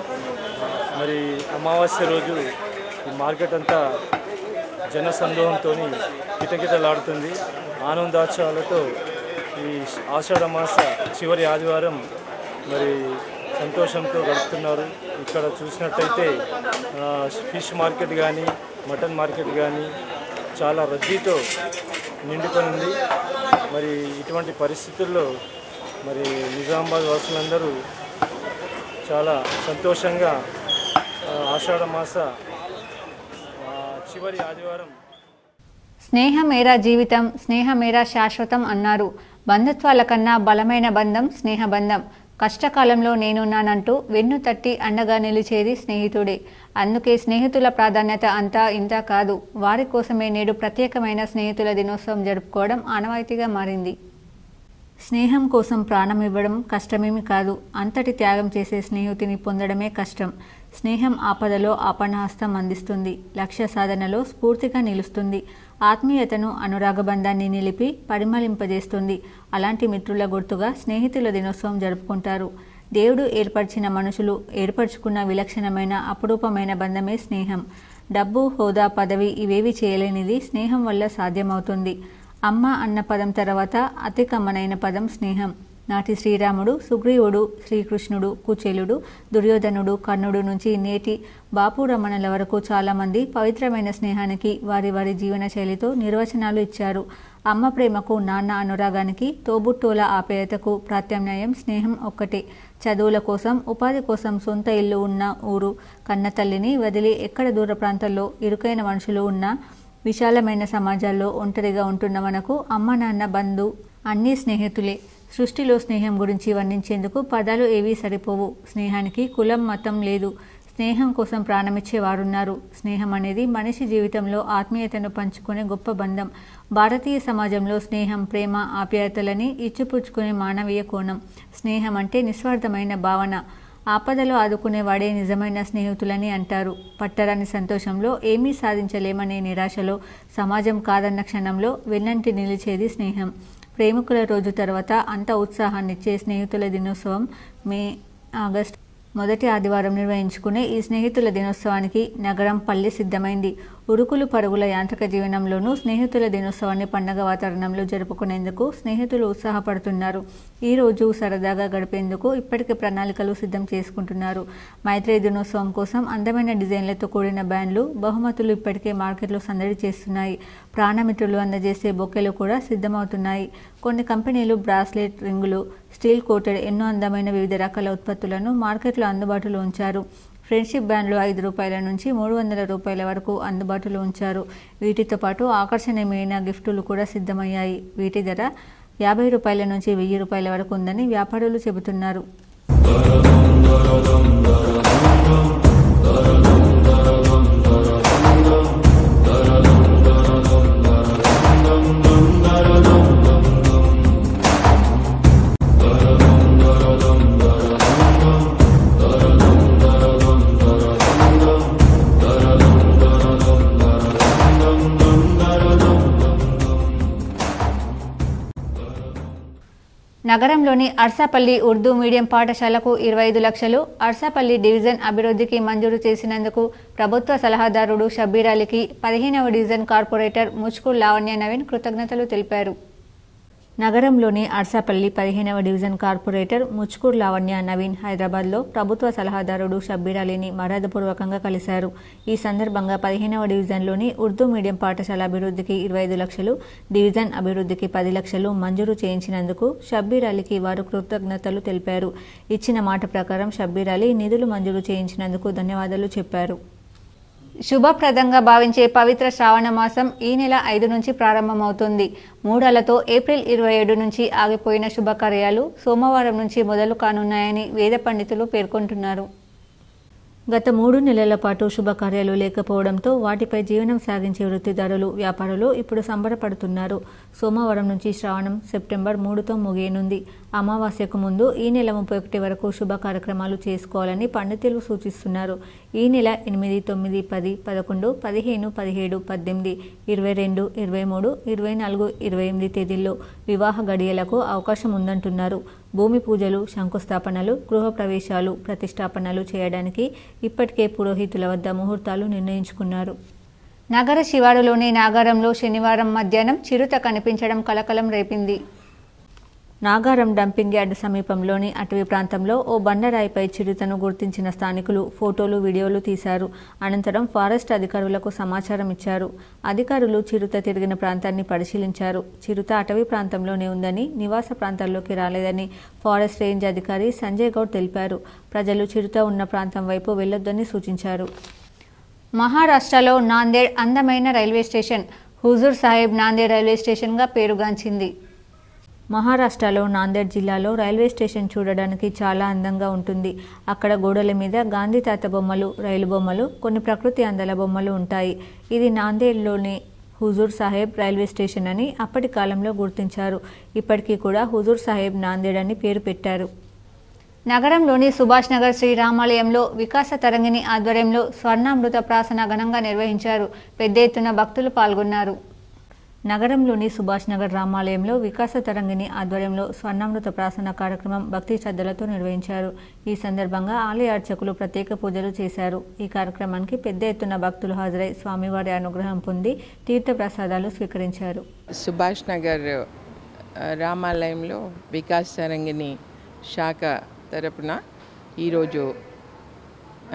మరి అమావాస్య రోజు ఈ మార్కెట్ అంతా జనసందోహంతో కిటకిటలాడుతుంది. ఆనందోత్సవాలతో ఈ ఆషాఢ మాస చివరి ఆదివారం మరి సంతోషంతో గడుపుతున్నారు. ఇక్కడ చూసినట్టయితే ఫిష్ మార్కెట్ కానీ మటన్ మార్కెట్ కానీ చాలా రద్దీతో నిండుకొని ఉంది. మరి ఇటువంటి పరిస్థితుల్లో మరి నిజామాబాద్ వాసులందరూ చాలా సంతోషంగా ఆషాఢ మాస చివరి ఆదివారం స్నేహమేరా జీవితం, స్నేహమేరా శాశ్వతం అన్నారు. బంధుత్వాల కన్నా బలమైన బంధం స్నేహబంధం. కష్టకాలంలో నేనున్నానంటూ వెన్ను తట్టి అండగా నిలిచేది స్నేహితుడే. అందుకే స్నేహితుల ప్రాధాన్యత అంతా ఇంతా కాదు. వారి కోసమే నేడు ప్రత్యేకమైన స్నేహితుల దినోత్సవం జరుపుకోవడం ఆనవాయితీగా మారింది. స్నేహం కోసం ప్రాణం ఇవ్వడం కష్టమేమి కాదు. అంతటి త్యాగం చేసే స్నేహితుని పొందడమే కష్టం. స్నేహం ఆపదలో ఆపన్నహస్తం అందిస్తుంది. లక్ష్య సాధనలో స్ఫూర్తిగా నిలుస్తుంది. ఆత్మీయతను, అనురాగబంధాన్ని నిలిపి పరిమళింపజేస్తుంది. అలాంటి మిత్రుల గుర్తుగా స్నేహితుల దినోత్సవం జరుపుకుంటారు. దేవుడు ఏర్పరిచిన మనుషులు ఏర్పరచుకున్న విలక్షణమైన అపురూపమైన బంధమే స్నేహం. డబ్బు, హోదా, పదవి ఇవేవి చేయలేనిది స్నేహం వల్ల సాధ్యమవుతుంది. అమ్మ అన్న పదం తర్వాత అతి కమ్మనైన పదం స్నేహం. నాటి శ్రీరాముడు, సుగ్రీవుడు, శ్రీకృష్ణుడు, కుచేలుడు, దుర్యోధనుడు, కర్ణుడు నుంచి నేటి బాపు రమణల వరకు చాలామంది పవిత్రమైన స్నేహానికి వారి వారి జీవన శైలితో నిర్వచనాలు ఇచ్చారు. అమ్మ ప్రేమకు, నాన్న అనురాగానికి, తోబుట్టోల ఆప్యాయతకు ప్రత్యామ్నాయం స్నేహం ఒక్కటే. చదువుల కోసం, ఉపాధి కోసం సొంత ఇల్లు ఉన్న ఊరు, కన్న తల్లిని వదిలి ఎక్కడ దూర ప్రాంతాల్లో ఇరుకైన మనుషులు ఉన్న విశాలమైన సమాజాల్లో ఒంటరిగా ఉంటున్న మనకు అమ్మ, నాన్న, బంధు అన్నీ స్నేహితులే. సృష్టిలో స్నేహం గురించి వర్ణించేందుకు పదాలు ఏవీ సరిపోవు. స్నేహానికి కులం, మతం లేదు. స్నేహం కోసం ప్రాణమిచ్చేవారున్నారు. స్నేహం అనేది మనిషి జీవితంలో ఆత్మీయతను పంచుకునే గొప్ప బంధం. భారతీయ సమాజంలో స్నేహం, ప్రేమ, ఆప్యాయతలని ఇచ్చిపుచ్చుకునే మానవీయ కోణం. స్నేహం అంటే నిస్వార్థమైన భావన. ఆపదలో ఆదుకునేవాడే నిజమైన స్నేహితులని అంటారు. పట్టరాని సంతోషంలో ఏమీ సాధించలేమనే నిరాశలో, సమాజం కాదన్న క్షణంలో వెన్నంటి నిలిచేది స్నేహం. ప్రేమికుల రోజు తర్వాత అంత ఉత్సాహాన్నిచ్చే స్నేహితుల దినోత్సవం ఆగస్టు మొదటి ఆదివారం నిర్వహించుకునే ఈ స్నేహితుల దినోత్సవానికి నగరం, పల్లె సిద్ధమైంది. ఉరుకులు పరుగుల యాంత్రిక జీవనంలోనూ స్నేహితుల దినోత్సవాన్ని పండగ వాతావరణంలో జరుపుకునేందుకు స్నేహితులు ఉత్సాహపడుతున్నారు. ఈ రోజు సరదాగా గడిపేందుకు ఇప్పటికే ప్రణాళికలు సిద్ధం చేసుకుంటున్నారు. మైత్రేయ దినోత్సవం కోసం అందమైన డిజైన్లతో కూడిన బ్యాండ్లు, బహుమతులు ఇప్పటికే మార్కెట్లో సందడి చేస్తున్నాయి. ప్రాణమిత్రులు అందజేసే బొకేలు కూడా సిద్ధమవుతున్నాయి. కొన్ని కంపెనీలు బ్రాస్లెట్, రింగులు, స్టీల్ కోటెడ్ ఎన్నో అందమైన వివిధ రకాల ఉత్పత్తులను మార్కెట్లో అందుబాటులో ఉంచారు. ఫ్రెండ్షిప్ బ్యాండ్లు 5 రూపాయల నుంచి 300 రూపాయల వరకు అందుబాటులో ఉంచారు. వీటితో పాటు ఆకర్షణీయమైన గిఫ్టులు కూడా సిద్ధమయ్యాయి. వీటి ధర 50 రూపాయల నుంచి 1000 రూపాయల వరకు ఉందని వ్యాపారులు చెబుతున్నారు. నగరంలోని అర్సాపల్లి ఉర్దూ మీడియం పాఠశాలకు 25 లక్షలు అర్సాపల్లి డివిజన్ అభివృద్ధికి మంజూరు చేసినందుకు ప్రభుత్వ సలహాదారుడు షబ్బీర్ అలీకి 15వ డివిజన్ కార్పొరేటర్ ముచ్కూర్ లావణ్య నవీన్ కృతజ్ఞతలు తెలిపారు. నగరంలోని అర్సాపల్లి 15వ డివిజన్ కార్పొరేటర్ ముచ్కూర్ లావణ్య నవీన్ హైదరాబాద్లో ప్రభుత్వ సలహాదారుడు షబ్బీర్ అలీని మర్యాదపూర్వకంగా కలిశారు. ఈ సందర్భంగా 15వ డివిజన్లోని ఉర్దూ మీడియం పాఠశాల అభివృద్ధికి 25 లక్షలు, డివిజన్ అభివృద్ధికి 10 లక్షలు మంజూరు చేయించినందుకు షబ్బీర్ అలీకి వారు కృతజ్ఞతలు తెలిపారు. ఇచ్చిన మాట ప్రకారం షబ్బీర్ అలీ నిధులు మంజూరు చేయించినందుకు ధన్యవాదాలు చెప్పారు. శుభప్రదంగా భావించే పవిత్ర శ్రావణ మాసం ఈ నెల 5 నుంచి ప్రారంభమవుతుంది. మూఢాలతో ఏప్రిల్ 27 నుంచి ఆగిపోయిన శుభకార్యాలు సోమవారం నుంచి మొదలు కానున్నాయని వేద పండితులు పేర్కొంటున్నారు. గత 3 నెలల పాటు శుభకార్యాలు లేకపోవడంతో వాటిపై జీవనం సాగించే వృత్తిదారులు, వ్యాపారులు ఇప్పుడు సంబరపడుతున్నారు. సోమవారం నుంచి శ్రావణం సెప్టెంబర్ 3తో ముగియనుంది. అమావాస్యకు ముందు ఈ నెల 31 వరకు శుభ కార్యక్రమాలు చేసుకోవాలని పండితులు సూచిస్తున్నారు. ఈ నెల 8, 9, 10, 11, 15, 17, 18, 22, 23, 24, 28 తేదీల్లో వివాహ గడియలకు అవకాశం ఉందంటున్నారు. భూమి పూజలు, శంకుస్థాపనలు, గృహప్రవేశాలు, ప్రతిష్టాపనలు చేయడానికి ఇప్పటికే పురోహితుల వద్ద ముహూర్తాలు నిర్ణయించుకున్నారు. నగర శివారులోని నాగారంలో శనివారం మధ్యాహ్నం చిరుత కనిపించడం కలకలం రేపింది. నాగారం డంపింగ్ యార్డ్ సమీపంలోని అటవీ ప్రాంతంలో ఓ బండరాయిపై చిరుతను గుర్తించిన స్థానికులు ఫోటోలు, వీడియోలు తీశారు. అనంతరం ఫారెస్ట్ అధికారులకు సమాచారం ఇచ్చారు. అధికారులు చిరుత తిరిగిన ప్రాంతాన్ని పరిశీలించారు. చిరుత అటవీ ప్రాంతంలోనే ఉందని, నివాస ప్రాంతాల్లోకి రాలేదని ఫారెస్ట్ రేంజ్ అధికారి సంజయ్ గౌడ్ తెలిపారు. ప్రజలు చిరుత ఉన్న ప్రాంతం వైపు వెళ్లొద్దని సూచించారు. మహారాష్ట్రలో నాందేడ్ అందమైన railway station Hazur Sahib Nanded railway స్టేషన్గా పేరుగాంచింది. మహారాష్ట్రలో నాందేడ్ జిల్లాలో రైల్వే స్టేషన్ చూడడానికి చాలా అందంగా ఉంటుంది. అక్కడ గోడల మీద గాంధీ తాత బొమ్మలు, రైలు బొమ్మలు, కొన్ని ప్రకృతి అందాల బొమ్మలు ఉంటాయి. ఇది నాందేడ్లోని హుజూర్ సాహెబ్ రైల్వే స్టేషన్ అని అప్పటి కాలంలో గుర్తించారు. ఇప్పటికీ కూడా హుజూర్ సాహెబ్ నాందేడ్ అని పేరు పెట్టారు. నగరంలోని సుభాష్ నగర్ శ్రీరామాలయంలో వికాస తరంగిణి ఆధ్వర్యంలో స్వర్ణామృత ప్రాసన ఘనంగా నిర్వహించారు. పెద్ద ఎత్తున భక్తులు పాల్గొన్నారు. నగరంలోని సుభాష్ నగర్ రామాలయంలో వికాస తరంగిణి ఆధ్వర్యంలో స్వర్ణామృత ప్రాసన కార్యక్రమం భక్తి శ్రద్ధలతో నిర్వహించారు. ఈ సందర్భంగా ఆలయ అర్చకులు ప్రత్యేక పూజలు చేశారు. ఈ కార్యక్రమానికి పెద్ద ఎత్తున భక్తులు హాజరై స్వామివారి అనుగ్రహం పొంది తీర్థప్రసాదాలు స్వీకరించారు. సుభాష్ నగర్ రామాలయంలో వికాస్ తరంగిణి శాఖ తరపున ఈరోజు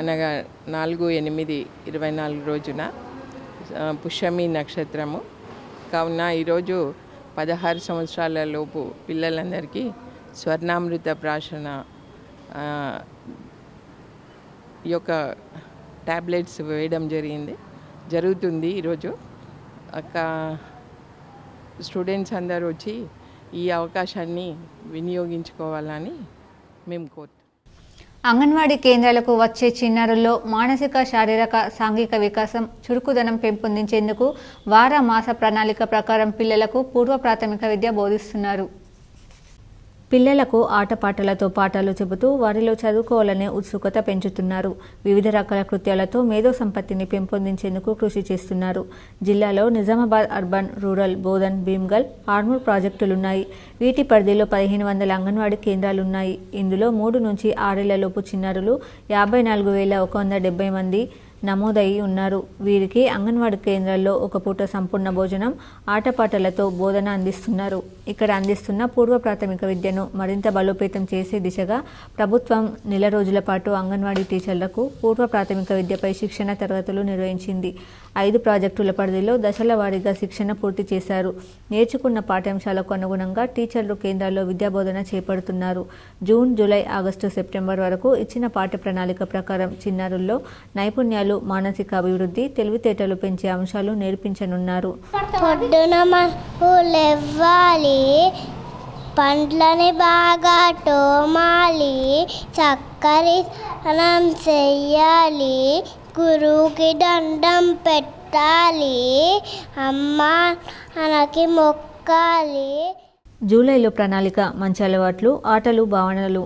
అనగా 4/8/24 రోజున పుష్యమి నక్షత్రము కావున ఈరోజు 16 సంవత్సరాల లోపు పిల్లలందరికీ స్వర్ణామృత ప్రాశన యొక్క టాబ్లెట్స్ వేయడం జరుగుతుంది. ఈరోజు స్టూడెంట్స్ అందరూ వచ్చి ఈ అవకాశాన్ని వినియోగించుకోవాలని మేము కోరుతున్నాం. అంగన్వాడీ కేంద్రాలకు వచ్చే చిన్నారుల్లో మానసిక, శారీరక, సాంఘిక వికాసం, చురుకుదనం పెంపొందించేందుకు వార మాస ప్రణాళిక ప్రకారం పిల్లలకు పూర్వ ప్రాథమిక విద్య బోధిస్తున్నారు. పిల్లలకు ఆటపాటలతో పాఠాలు చెబుతూ వారిలో చదువుకోవాలనే ఉత్సుకత పెంచుతున్నారు. వివిధ రకాల కృత్యాలతో మేధో సంపత్తిని పెంపొందించేందుకు కృషి చేస్తున్నారు. జిల్లాలో నిజామాబాద్ అర్బన్, రూరల్, బోధన్, భీమ్గల్, ఆర్మూర్ ప్రాజెక్టులున్నాయి. వీటి పరిధిలో 1500 అంగన్వాడీ కేంద్రాలున్నాయి. ఇందులో 3 నుంచి 6 ఏళ్లలోపు చిన్నారులు 54,170 మంది నమోదయ్యి ఉన్నారు. వీరికి అంగన్వాడీ కేంద్రాల్లో ఒక పూట సంపూర్ణ భోజనం, ఆటపాటలతో బోధన అందిస్తున్నారు. ఇక్కడ అందిస్తున్న పూర్వ ప్రాథమిక విద్యను మరింత బలోపేతం చేసే దిశగా ప్రభుత్వం నెల రోజుల పాటు అంగన్వాడీ టీచర్లకు పూర్వ ప్రాథమిక విద్యపై శిక్షణ తరగతులు నిర్వహించింది. 5 ప్రాజెక్టుల పరిధిలో దశల వారీగా శిక్షణ పూర్తి చేశారు. నేర్చుకున్న పాఠ్యాంశాలకు అనుగుణంగా టీచర్లు కేంద్రాల్లో విద్యాబోధన చేపడుతున్నారు. జూన్, జూలై, ఆగస్టు, సెప్టెంబర్ వరకు ఇచ్చిన పాఠ్య ప్రణాళిక ప్రకారం చిన్నారుల్లో నైపుణ్యాలు, మానసిక అభివృద్ధి, తెలివితేటలు పెంచే అంశాలు నేర్పించనున్నారు. పండ్లని బాగా తోమాలి, చక్కరి స్నానం చెయ్యాలి, గురువుకి దండం పెట్టాలి, అమ్మ అనకి మొక్కాలి. జూలైలో ప్రణాళిక, మంచి అలవాట్లు, ఆటలు, భావనలు,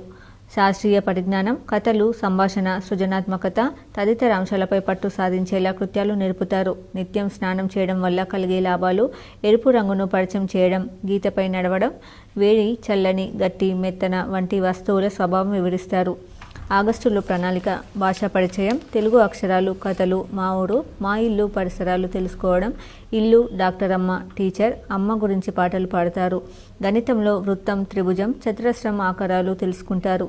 శాస్త్రీయ పరిజ్ఞానం, కథలు, సంభాషణ, సృజనాత్మకత తదితర అంశాలపై పట్టు సాధించేలా కృత్యాలు నేర్పుతారు. నిత్యం స్నానం చేయడం వల్ల కలిగే లాభాలు, ఎరుపు రంగును పరిచయం చేయడం, గీతపై నడవడం, వేడి, చల్లని, గట్టి, మెత్తన వంటి వస్తువుల స్వభావం వివరిస్తారు. ఆగస్టులో ప్రణాళిక, భాషా పరిచయం, తెలుగు అక్షరాలు, కథలు, మా ఊరు, మా ఇల్లు, పరిసరాలు తెలుసుకోవడం, ఇల్లు, డాక్టర్ అమ్మ, టీచర్, అమ్మ గురించి పాటలు పాడతారు. గణితంలో వృత్తం, త్రిభుజం, చతురస్రం ఆకారాలు తెలుసుకుంటారు.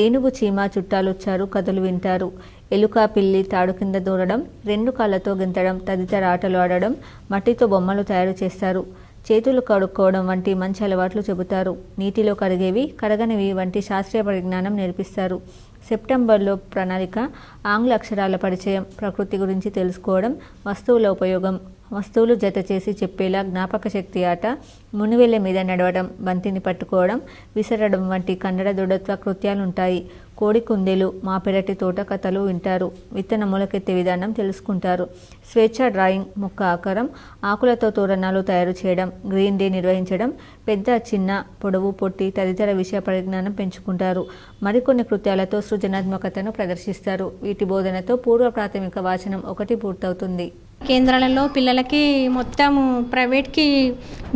ఏనుగు, చీమ, చుట్టాలొచ్చారు కథలు వింటారు. ఎలుక, పిల్లి తాడు కింద దూరడం, 2 కాళ్ళతో గెంతడం తదితర ఆటలు ఆడడం, మట్టితో బొమ్మలు తయారు చేస్తారు. చేతులు కడుక్కోవడం వంటి మంచి అలవాట్లు చెబుతారు. నీటిలో కరిగేవి, కరగనివి వంటి శాస్త్రీయ పరిజ్ఞానం నేర్పిస్తారు. సెప్టెంబర్లో ప్రణాళిక, ఆంగ్ల అక్షరాల పరిచయం, ప్రకృతి గురించి తెలుసుకోవడం, వస్తువుల ఉపయోగం, వస్తువులు జత చేసి చెప్పేలా జ్ఞాపక శక్తి ఆట, మునివెళ్ళ మీద నడవడం, బంతిని పట్టుకోవడం, విసరడం వంటి కన్నడ దృఢత్వ కృత్యాలుంటాయి. కోడి కుందేలు, మా పెరటి తోట కథలు వింటారు. విత్తన మొలకెత్తే విధానం తెలుసుకుంటారు. స్వేచ్ఛ డ్రాయింగ్, మొక్క ఆకారం, ఆకులతో తోరణాలు తయారు చేయడం, గ్రీన్ డే నిర్వహించడం, పెద్ద, చిన్న, పొడవు, పొట్టి తదితర విషయ పరిజ్ఞానం పెంచుకుంటారు. మరికొన్ని కృత్యాలతో సృజనాత్మకతను ప్రదర్శిస్తారు. వీటి బోధనతో పూర్వ ప్రాథమిక వాచనం 1 పూర్తవుతుంది. కేంద్రాలలో పిల్లలకి మొత్తం ప్రైవేట్కి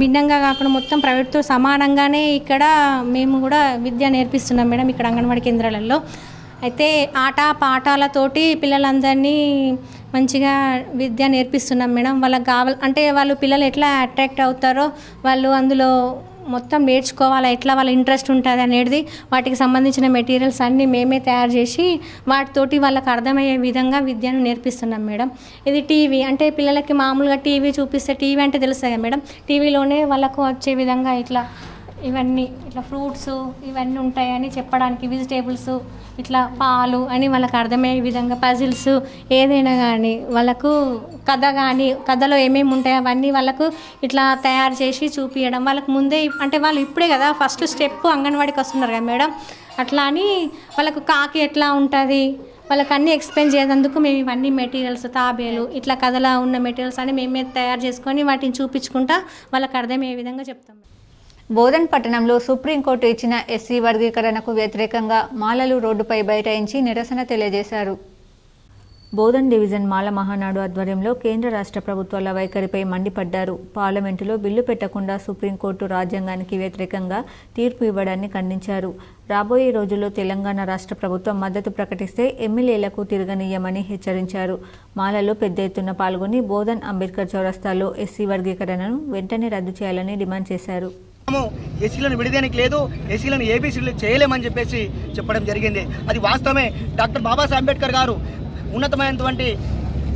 భిన్నంగా కాకుండా మొత్తం ప్రైవేట్తో సమానంగానే ఇక్కడ మేము కూడా విద్య నేర్పిస్తున్నాం మేడం. ఇక్కడ అంగన్వాడీ కేంద్రాలలో అయితే ఆట పాఠాలతోటి పిల్లలందరినీ మంచిగా విద్య నేర్పిస్తున్నాం మేడం. వాళ్ళకి అంటే వాళ్ళు పిల్లలు ఎట్లా అట్రాక్ట్ అవుతారో వాళ్ళు అందులో మొత్తం నేర్చుకోవాలి, ఎట్లా వాళ్ళ ఇంట్రెస్ట్ ఉంటుంది అనేది వాటికి సంబంధించిన మెటీరియల్స్ అన్నీ మేమే తయారు చేసి వాటితోటి వాళ్ళకి అర్థమయ్యే విధంగా విద్యను నేర్పిస్తున్నాం మేడం. ఇది టీవీ అంటే పిల్లలకి మామూలుగా టీవీ చూపిస్తే టీవీ అంటే తెలుస్తుంది కదా మేడం, టీవీలోనే వాళ్ళకు వచ్చే విధంగా ఇట్లా ఇవన్నీ ఇట్లా ఫ్రూట్స్ ఇవన్నీ ఉంటాయని చెప్పడానికి, వెజిటేబుల్స్ ఇట్లా పాలు అని వాళ్ళకి అర్థమయ్యే విధంగా పజిల్స్ ఏదైనా కానీ వాళ్ళకు కథ కానీ కథలో ఏమేమి ఉంటాయో అవన్నీ వాళ్ళకు ఇట్లా తయారు చేసి చూపించడం. వాళ్ళకు ముందే అంటే వాళ్ళు ఇప్పుడే కదా ఫస్ట్ స్టెప్ అంగన్వాడీకి వస్తున్నారు కదా మేడం, అట్లా అని వాళ్ళకు కాకి ఎట్లా ఉంటుంది వాళ్ళకి అన్నీ ఎక్స్ప్లెయిన్ చేసేందుకు మేము ఇవన్నీ మెటీరియల్స్ తాబేలు ఇట్లా కథలా ఉన్న మెటీరియల్స్ అని మేమే తయారు చేసుకొని వాటిని చూపించుకుంటా వాళ్ళకి అర్థమయ్యే విధంగా చెప్తాం. బోధన్ పట్టణంలో సుప్రీంకోర్టు ఇచ్చిన ఎస్సీ వర్గీకరణకు వ్యతిరేకంగా మాలలు రోడ్డుపై బైఠాయించి నిరసన తెలియజేశారు. బోధన్ డివిజన్ మాల మహానాడు ఆధ్వర్యంలో కేంద్ర రాష్ట్ర ప్రభుత్వాల వైఖరిపై మండిపడ్డారు. పార్లమెంటులో బిల్లు పెట్టకుండా సుప్రీంకోర్టు రాజ్యాంగానికి వ్యతిరేకంగా తీర్పు ఇవ్వడాన్ని ఖండించారు. రాబోయే రోజుల్లో తెలంగాణ రాష్ట్ర ప్రభుత్వం మద్దతు ప్రకటిస్తే ఎమ్మెల్యేలకు తిరగనీయమని హెచ్చరించారు. మాలలు పెద్ద ఎత్తున పాల్గొని బోధన్ అంబేద్కర్ చౌరస్తాలో ఎస్సీ వర్గీకరణను వెంటనే రద్దు చేయాలని డిమాండ్ చేశారు. ఎస్సీలను విడదీయడానికి లేదు, ఎస్సీలను ఏబీసీలు చేయలేమని చెప్పేసి చెప్పడం జరిగింది. అది వాస్తవమే. డాక్టర్ బాబాసాహెబ్ అంబేద్కర్ గారు ఉన్నతమైనటువంటి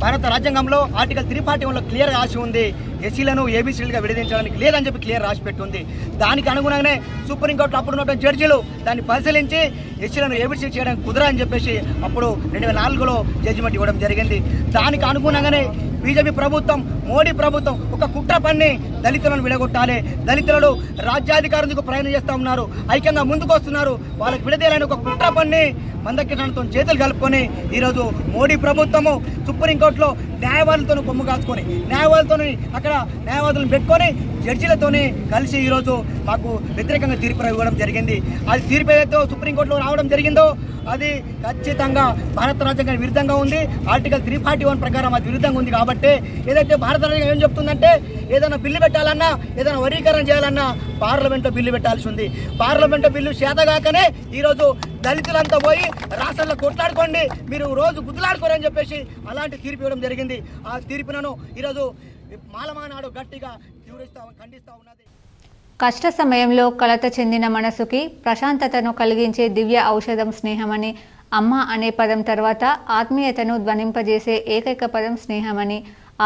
భారత రాజ్యాంగంలో ఆర్టికల్ 341లో క్లియర్ రాసి ఉంది, ఎస్సీలను ఏబీసీలుగా విడదీయించడానికి లేదని చెప్పి క్లియర్ రాసి పెట్టుంది. దానికి అనుగుణంగానే సుప్రీంకోర్టు అప్పుడు ఉన్నటువంటి జడ్జీలు దాన్ని పరిశీలించి ఎస్సీలను ఏబీసీ చేయడానికి కుదరని చెప్పేసి అప్పుడు 2004లో జడ్జిమెంట్ ఇవ్వడం జరిగింది. దానికి అనుగుణంగానే బీజేపీ ప్రభుత్వం, మోడీ ప్రభుత్వం ఒక కుట్ర పన్ని దళితులను విడగొట్టాలి, దళితులను రాజ్యాధికారులకు ప్రయాణం చేస్తూ ఉన్నారు, ఐక్యంగా ముందుకు వస్తున్నారు, వాళ్ళకి విడదీయాలని ఒక కుట్ర పన్ని మందకిరణతో చేతులు కలుపుకొని ఈరోజు మోడీ ప్రభుత్వము సుప్రీంకోర్టులో న్యాయవాదులతో కొమ్ము కాచుకొని అక్కడ న్యాయవాదులను పెట్టుకొని జడ్జీలతోనే కలిసి ఈరోజు మాకు వ్యతిరేకంగా తీర్పు ఇవ్వడం జరిగింది. అది తీర్పు ఏదైతే సుప్రీంకోర్టులో రావడం జరిగిందో అది ఖచ్చితంగా భారత రాజ్యాంగానికి విరుద్ధంగా ఉంది. ఆర్టికల్ 341 ప్రకారం అది విరుద్ధంగా ఉంది. కాబట్టి ఏదైతే భారత రాజ్యాంగం ఏం చెప్తుందంటే ఏదైనా బిల్లు పెట్టాలన్నా, ఏదైనా వర్గీకరణ చేయాలన్నా పార్లమెంట్లో బిల్లు పెట్టాల్సి ఉంది. పార్లమెంట్లో బిల్లు చేతగాకనే ఈరోజు దళితులంతా పోయి రాష్ట్రంలో కొట్లాడుకోండి, మీరు రోజు గుద్దులాడుకోరని చెప్పేసి అలాంటి తీర్పు ఇవ్వడం జరిగింది. ఆ తీర్పులను ఈరోజు మాలమానాడు గట్టిగా ఖండిస్తూ ఉన్నది. కష్ట సమయంలో కలత చెందిన మనసుకి ప్రశాంతతను కలిగించే దివ్య ఔషధం స్నేహమని, అమ్మ అనే పదం తర్వాత ఆత్మీయతను ధ్వనింపజేసే ఏకైక పదం స్నేహమని,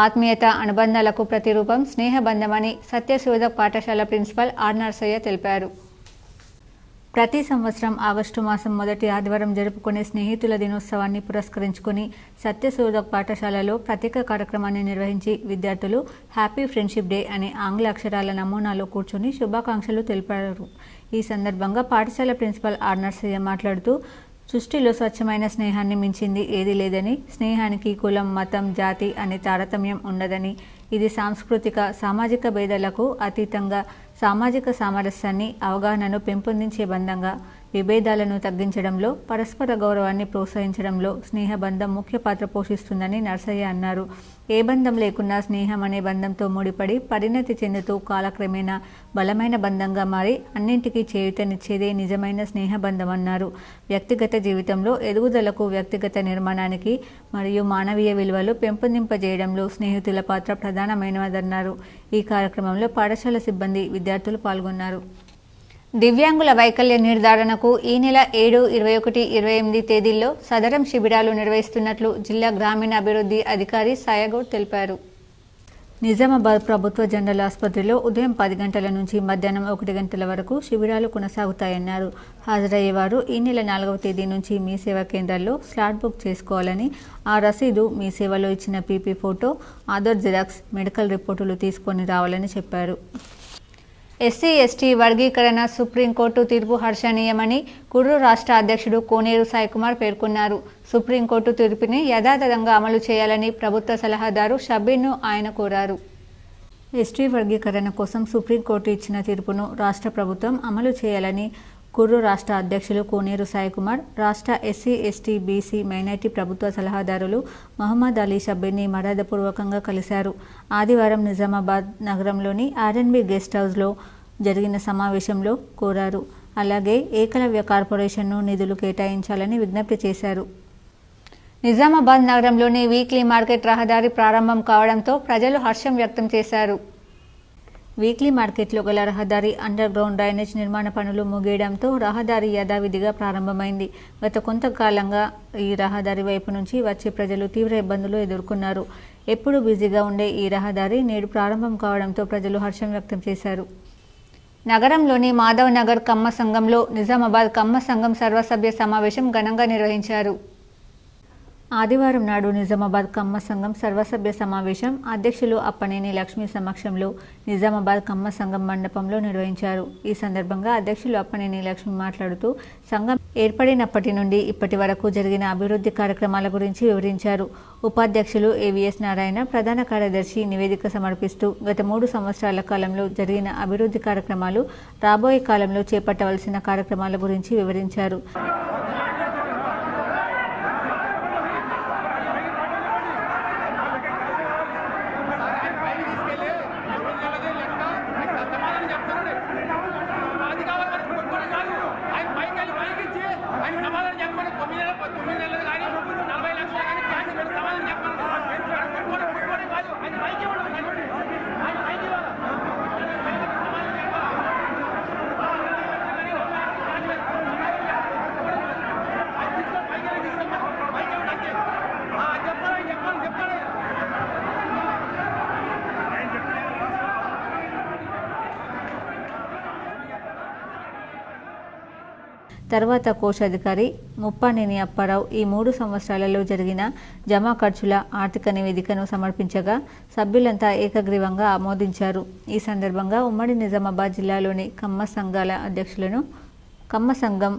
ఆత్మీయత అనుబంధాలకు ప్రతిరూపం స్నేహబంధమని సత్యశోధక్ పాఠశాల ప్రిన్సిపల్ ఆర్ నర్సయ్య తెలిపారు. ప్రతి సంవత్సరం ఆగస్టు మాసం మొదటి ఆదివారం జరుపుకునే స్నేహితుల దినోత్సవాన్ని పురస్కరించుకుని సత్యశోధక్ పాఠశాలలో ప్రత్యేక కార్యక్రమాన్ని నిర్వహించి విద్యార్థులు హ్యాపీ ఫ్రెండ్షిప్ డే అనే ఆంగ్ల అక్షరాల నమూనాలో కూర్చొని శుభాకాంక్షలు తెలిపారు. ఈ సందర్భంగా పాఠశాల ప్రిన్సిపల్ ఆర్ నర్సయ్య మాట్లాడుతూ సృష్టిలో స్వచ్ఛమైన స్నేహాన్ని మించింది ఏదీ లేదని, స్నేహానికి కులం, మతం, జాతి అనే తారతమ్యం ఉండదని, ఇది సాంస్కృతిక, సామాజిక భేదాలకు అతీతంగా సామాజిక సామరస్యాన్ని, అవగాహనను పెంపొందించే బంధంగా, విభేదాలను తగ్గించడంలో, పరస్పర గౌరవాన్ని ప్రోత్సహించడంలో స్నేహబంధం ముఖ్య పాత్ర పోషిస్తుందని నర్సయ్య అన్నారు. ఏ బంధం లేకున్నా స్నేహం అనే బంధంతో ముడిపడి పరిణతి చెందుతూ కాలక్రమేణా బలమైన బంధంగా మారి అన్నింటికీ చేయూతనిచ్చేదే నిజమైన స్నేహబంధం అన్నారు. వ్యక్తిగత జీవితంలో ఎదుగుదలకు, వ్యక్తిగత నిర్మాణానికి మరియు మానవీయ విలువలు పెంపొందింపజేయడంలో స్నేహితుల పాత్ర ప్రధానమైనదన్నారు. ఈ కార్యక్రమంలో పాఠశాల సిబ్బంది, విద్యార్థులు పాల్గొన్నారు. దివ్యాంగుల వైకల్య నిర్ధారణకు ఈ నెల 7, 21, 28 తేదీల్లో సదరం శిబిరాలు నిర్వహిస్తున్నట్లు జిల్లా గ్రామీణాభివృద్ధి అధికారి సాయగౌడ్ తెలిపారు. నిజామాబాద్ ప్రభుత్వ జనరల్ ఆసుపత్రిలో ఉదయం 10 గంటల నుంచి మధ్యాహ్నం 1 గంటల వరకు శిబిరాలు కొనసాగుతాయన్నారు. హాజరయ్యేవారు ఈ నెల 4వ తేదీ నుంచి మీ సేవా కేంద్రాల్లో స్లాట్ బుక్ చేసుకోవాలని, ఆ రసీదు, మీ సేవలో ఇచ్చిన PP photo, Aadhaar xerox, medical రిపోర్టులు తీసుకొని రావాలని చెప్పారు. ఎస్సీ ఎస్టీ వర్గీకరణ సుప్రీంకోర్టు తీర్పు హర్షణీయమని కుర్రు రాష్ట్ర అధ్యక్షుడు కోనేరు సాయికుమార్ పేర్కొన్నారు. సుప్రీంకోర్టు తీర్పుని యథాతథంగా అమలు చేయాలని ప్రభుత్వ సలహాదారు షబ్బీర్ను ఆయన కోరారు. ఎస్టీ వర్గీకరణ కోసం సుప్రీంకోర్టు ఇచ్చిన తీర్పును రాష్ట్ర ప్రభుత్వం అమలు చేయాలని కుర్రు రాష్ట్ర అధ్యక్షులు కోనేరు సాయికుమార్, రాష్ట్ర ఎస్సీ ఎస్టీ బీసీ మైనార్టీ ప్రభుత్వ సలహాదారులు మహమ్మద్ అలీ షబ్బీర్ని మర్యాదపూర్వకంగా కలిశారు. ఆదివారం నిజామాబాద్ నగరంలోని ఆర్ఎన్బి గెస్ట్ హౌస్లో జరిగిన సమావేశంలో కోరారు. అలాగే ఏకలవ్య కార్పొరేషన్ను నిధులు కేటాయించాలని విజ్ఞప్తి చేశారు. నిజామాబాద్ నగరంలోని వీక్లీ మార్కెట్ రహదారి ప్రారంభం కావడంతో ప్రజలు హర్షం వ్యక్తం చేశారు. వీక్లీ మార్కెట్లో గల రహదారి అండర్ గ్రౌండ్ డ్రైనేజ్ నిర్మాణ పనులు ముగియడంతో రహదారి యథావిధిగా ప్రారంభమైంది. గత కొంతకాలంగా ఈ రహదారి వైపు నుంచి వచ్చే ప్రజలు తీవ్ర ఇబ్బందులు ఎదుర్కొన్నారు. ఎప్పుడూ బిజీగా ఉండే ఈ రహదారి నేడు ప్రారంభం కావడంతో ప్రజలు హర్షం వ్యక్తం చేశారు. నగరంలోని మాధవ్ నగర్ కమ్మ సంఘంలో నిజామాబాద్ కమ్మ సంఘం సర్వసభ్య సమావేశం ఘనంగా నిర్వహించారు. ఆదివారం నాడు నిజామాబాద్ కమ్మ సంఘం సర్వసభ్య సమావేశం అధ్యక్షులు అప్పనేని లక్ష్మి సమక్షంలో నిజామాబాద్ కమ్మ సంఘం మండపంలో నిర్వహించారు. ఈ సందర్భంగా అధ్యక్షులు అప్పనేని లక్ష్మి మాట్లాడుతూ సంఘం ఏర్పడినప్పటి నుండి ఇప్పటి వరకు జరిగిన అభివృద్ధి కార్యక్రమాల గురించి వివరించారు. ఉపాధ్యక్షులు ఏవిఎస్ నారాయణ ప్రధాన కార్యదర్శి నివేదిక సమర్పిస్తూ గత 3 సంవత్సరాల కాలంలో జరిగిన అభివృద్ధి కార్యక్రమాలు, రాబోయే కాలంలో చేపట్టవలసిన కార్యక్రమాల గురించి వివరించారు. తర్వాత కోశాధికారి ముప్పానేని అప్పారావు ఈ 3 సంవత్సరాలలో జరిగిన జమా ఖర్చుల ఆర్థిక నివేదికను సమర్పించగా సభ్యులంతా ఏకగ్రీవంగా ఆమోదించారు. ఈ సందర్భంగా ఉమ్మడి నిజామాబాద్ జిల్లాలోని కమ్మ సంఘాల అధ్యక్షులను, కమ్మ సంఘం